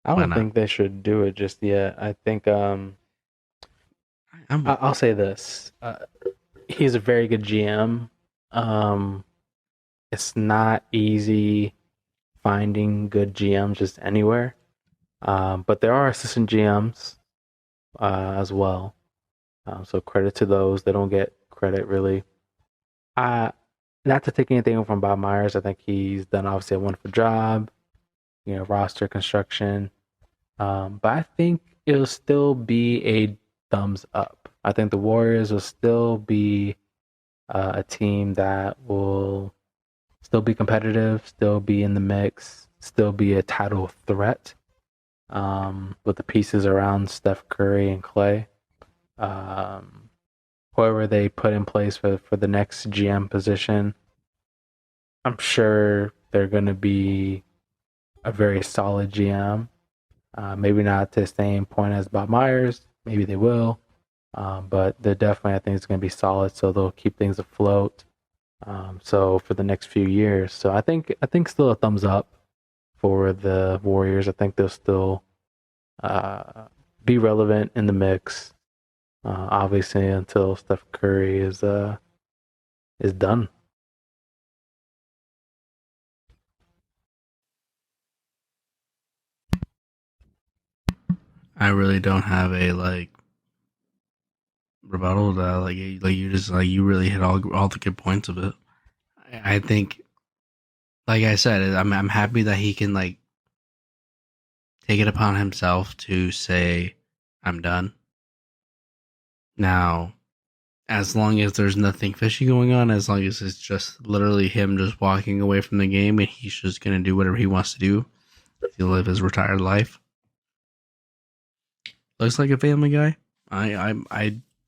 I why don't not? think they should do it just yet. I think I'm I'll say this. He's a very good GM. Um, it's not easy finding good GMs just anywhere. But there are assistant GMs as well. So credit to those. They don't get credit really. Uh, Not to take anything from Bob Myers. I think he's done obviously a wonderful job. Roster construction. But I think it'll still be a thumbs up. I think the Warriors will still be a team that will still be competitive, still be in the mix, still be a title threat with the pieces around Steph Curry and Clay. Um, Whoever they put in place for the next GM position, I'm sure they're going to be a very solid GM. Maybe not to the same point as Bob Myers. Maybe they will. But they're definitely, I think it's going to be solid. So they'll keep things afloat. So for the next few years, so I think still a thumbs up for the Warriors. I think they'll still uh, be relevant in the mix. Obviously, until Steph Curry is done. I really don't have a rebuttal to that. You just you really hit all the good points of it. I think, like I said, I'm happy that he can take it upon himself to say I'm done now. As long as there's nothing fishy going on, as long as it's just literally him just walking away from the game and he's just gonna do whatever he wants to do to live his retired life. Looks like a family guy. I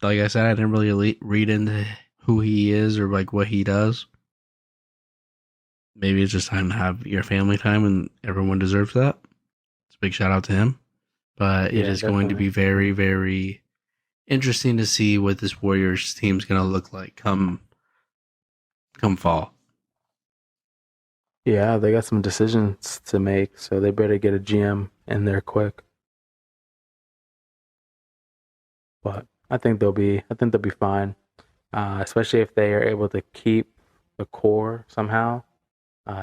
like I said, I didn't really read into who he is or what he does. Maybe it's just time to have your family time, and everyone deserves that. It's a big shout out to him. But it Yeah, is going to definitely. be very, very interesting to see what this Warriors team is going to look like come fall. Yeah, they got some decisions to make, so they better get a GM in there quick. But I think they'll be fine. Especially if they are able to keep the core somehow.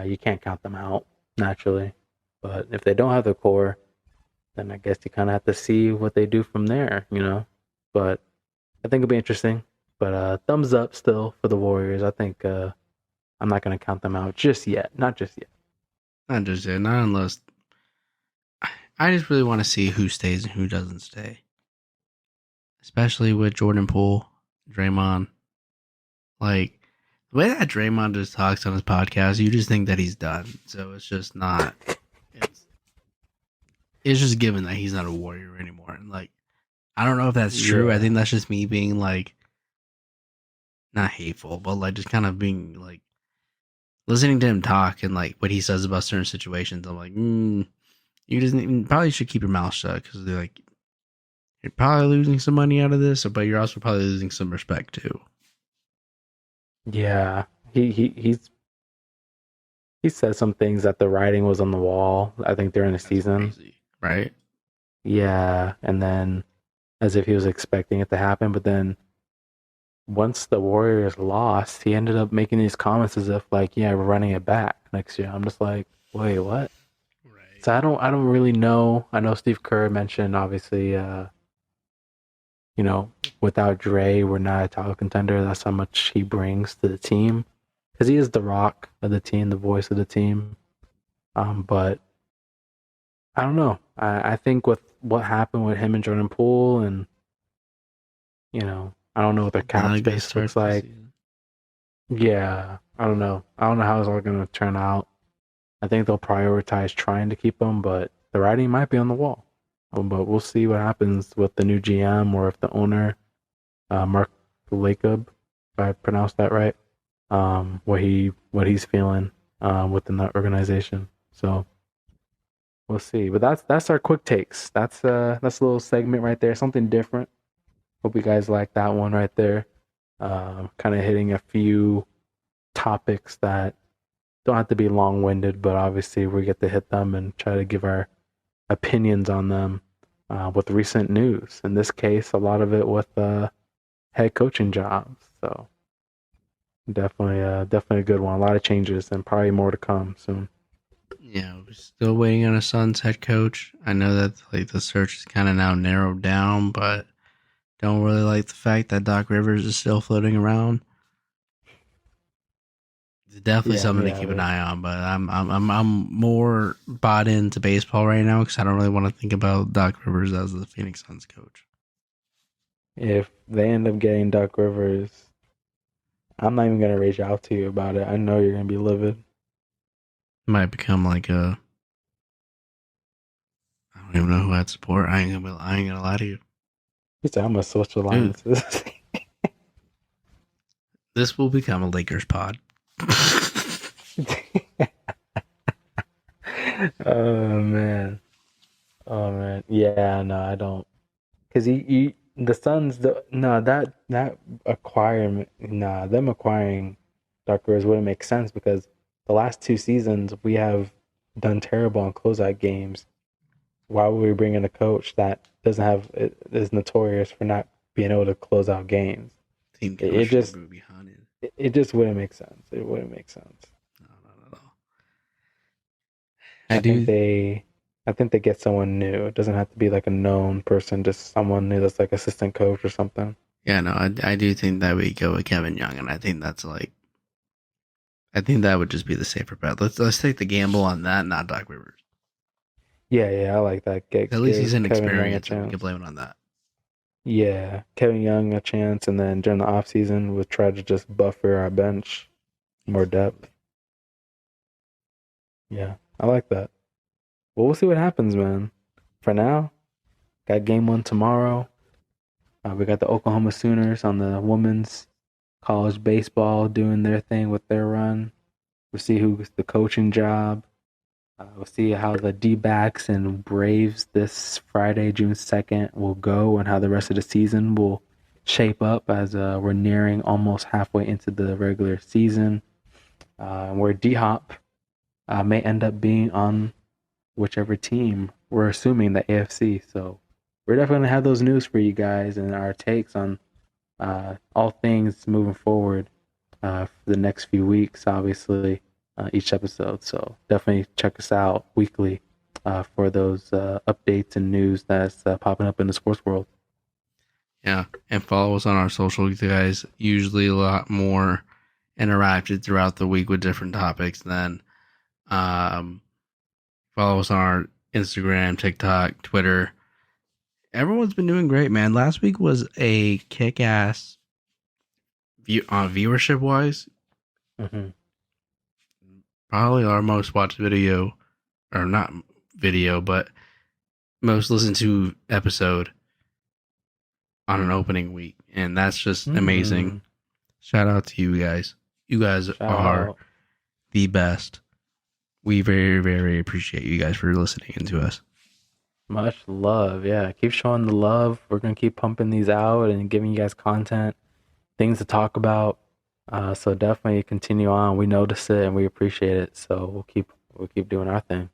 You can't count them out naturally, but if they don't have the core, then I guess you kind of have to see what they do from there. But I think it'll be interesting. But thumbs up still for the Warriors. I think I'm not going to count them out just yet. Not just yet. Not just it. Not unless I just really want to see who stays and who doesn't stay, especially with Jordan Poole, Draymond. Like the way that Draymond just talks on his podcast, you just think that he's done. So it's just not. It's it's just given that he's not a Warrior anymore. And like I don't know if that's true. I Yeah. think that's just me being like not hateful, but like just kind of being like listening to him talk and like what he says about certain situations. I'm like, you just probably should keep your mouth shut because they're like you're probably losing some money out of this, but you're also probably losing some respect too. Yeah. He said some things that the writing was on the wall, I think during the That's season. crazy, right? Yeah. And then as if he was expecting it to happen, but then once the Warriors lost, he ended up making these comments as if like, yeah, we're running it back next year. I'm just like, wait, what? Right. So I don't really know. I know Steve Kerr mentioned obviously without Dre, we're not a title contender. That's how much he brings to the team. Because he is the rock of the team, the voice of the team. But I don't know. I think with what happened with him and Jordan Poole, and I don't know what their cap Not a good space start looks to the like. season. Yeah, I don't know. I don't know how it's all going to turn out. I think they'll prioritize trying to keep him, but the writing might be on the wall. But we'll see what happens with the new GM or if the owner, Mark Lacob, if I pronounced that right, what he's feeling within that organization. So we'll see. But that's our quick takes. That's a little segment right there, something different. Hope you guys like that one right there. Kind of hitting a few topics that don't have to be long winded, but obviously we get to hit them and try to give our opinions on them with recent news. In this case, a lot of it with head coaching jobs. So definitely a good one. A lot of changes and probably more to come soon. Yeah, we're still waiting on a Suns head coach. I know that like the search is kind of now narrowed down, but don't really like the fact that Doc Rivers is still floating around. It's definitely Yeah, something to keep an eye on, but I'm more bought into baseball right now because I don't really want to think about Doc Rivers as the Phoenix Suns coach. if they end up getting Duck Rivers, I'm not even gonna reach out to you about it. I know you're gonna be livid. Might become like a I don't even know who I'd support. I ain't gonna lie to you, He said, "I'm gonna switch dude. alliances." This will become a Lakers pod. Oh man, oh man. Yeah, no, I don't. Because the Suns, no, that acquirement, nah, them acquiring Dark Rivers wouldn't make sense because the last 2 seasons we have done terrible on closeout games. Why would we bring in a coach that doesn't have is notorious for not being able to close out games? Team It, it chemistry just would be haunted. it just wouldn't make sense. It wouldn't make sense. No, not at all. I I think do. they I think they get someone new. It doesn't have to be like a known person, just someone new that's like assistant coach or something. Yeah, no, I do think that we go with Kevin Young, and I think that's like I think that would just be the safer bet. Let's take the gamble on that, not Doc Rivers. Yeah, I like that. At least he's Give Kevin Young a inexperienced, and we can chance. blame it on that. Yeah, Kevin Young a chance, and then during the offseason, we'll try to just buffer our bench, more depth. Yeah, I like that. Well, we'll see what happens, man. For now, got game one tomorrow. We got the Oklahoma Sooners on the women's college baseball doing their thing with their run. We'll see who's the coaching job. We'll see how the D-backs and Braves this Friday, June 2nd, will go and how the rest of the season will shape up as we're nearing almost halfway into the regular season. Where D-Hop may end up being on whichever team. We're assuming the AFC. So we're definitely going to have those news for you guys and our takes on all things moving forward for the next few weeks, obviously, each episode. So definitely check us out weekly for those updates and news that's popping up in the sports world. Yeah, and follow us on our social, guys. Usually a lot more interacted throughout the week with different topics than Follow us on our Instagram, TikTok, Twitter. Everyone's been doing great, man. Last week was a kick-ass viewership wise. Hmm. Probably our most watched video, or not video, but most listened to episode on an opening week, and that's just amazing. Mm. Shout out to you guys. You guys Shout are out. the best. We very, very appreciate you guys for listening into us. Much love. Yeah, keep showing the love. We're gonna keep pumping these out and giving you guys content, things to talk about. So definitely continue on. We notice it and we appreciate it. So we'll keep doing our thing.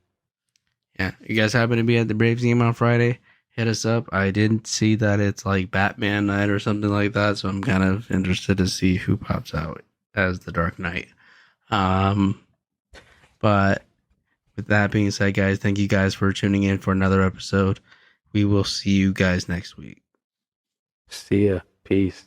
Yeah, you guys happen to be at the Braves game on Friday? Hit us up. I didn't see that it's like Batman night or something like that, so I'm kind of interested to see who pops out as the Dark Knight. Um, but with that being said, guys, thank you guys for tuning in for another episode. We will see you guys next week. See ya. Peace.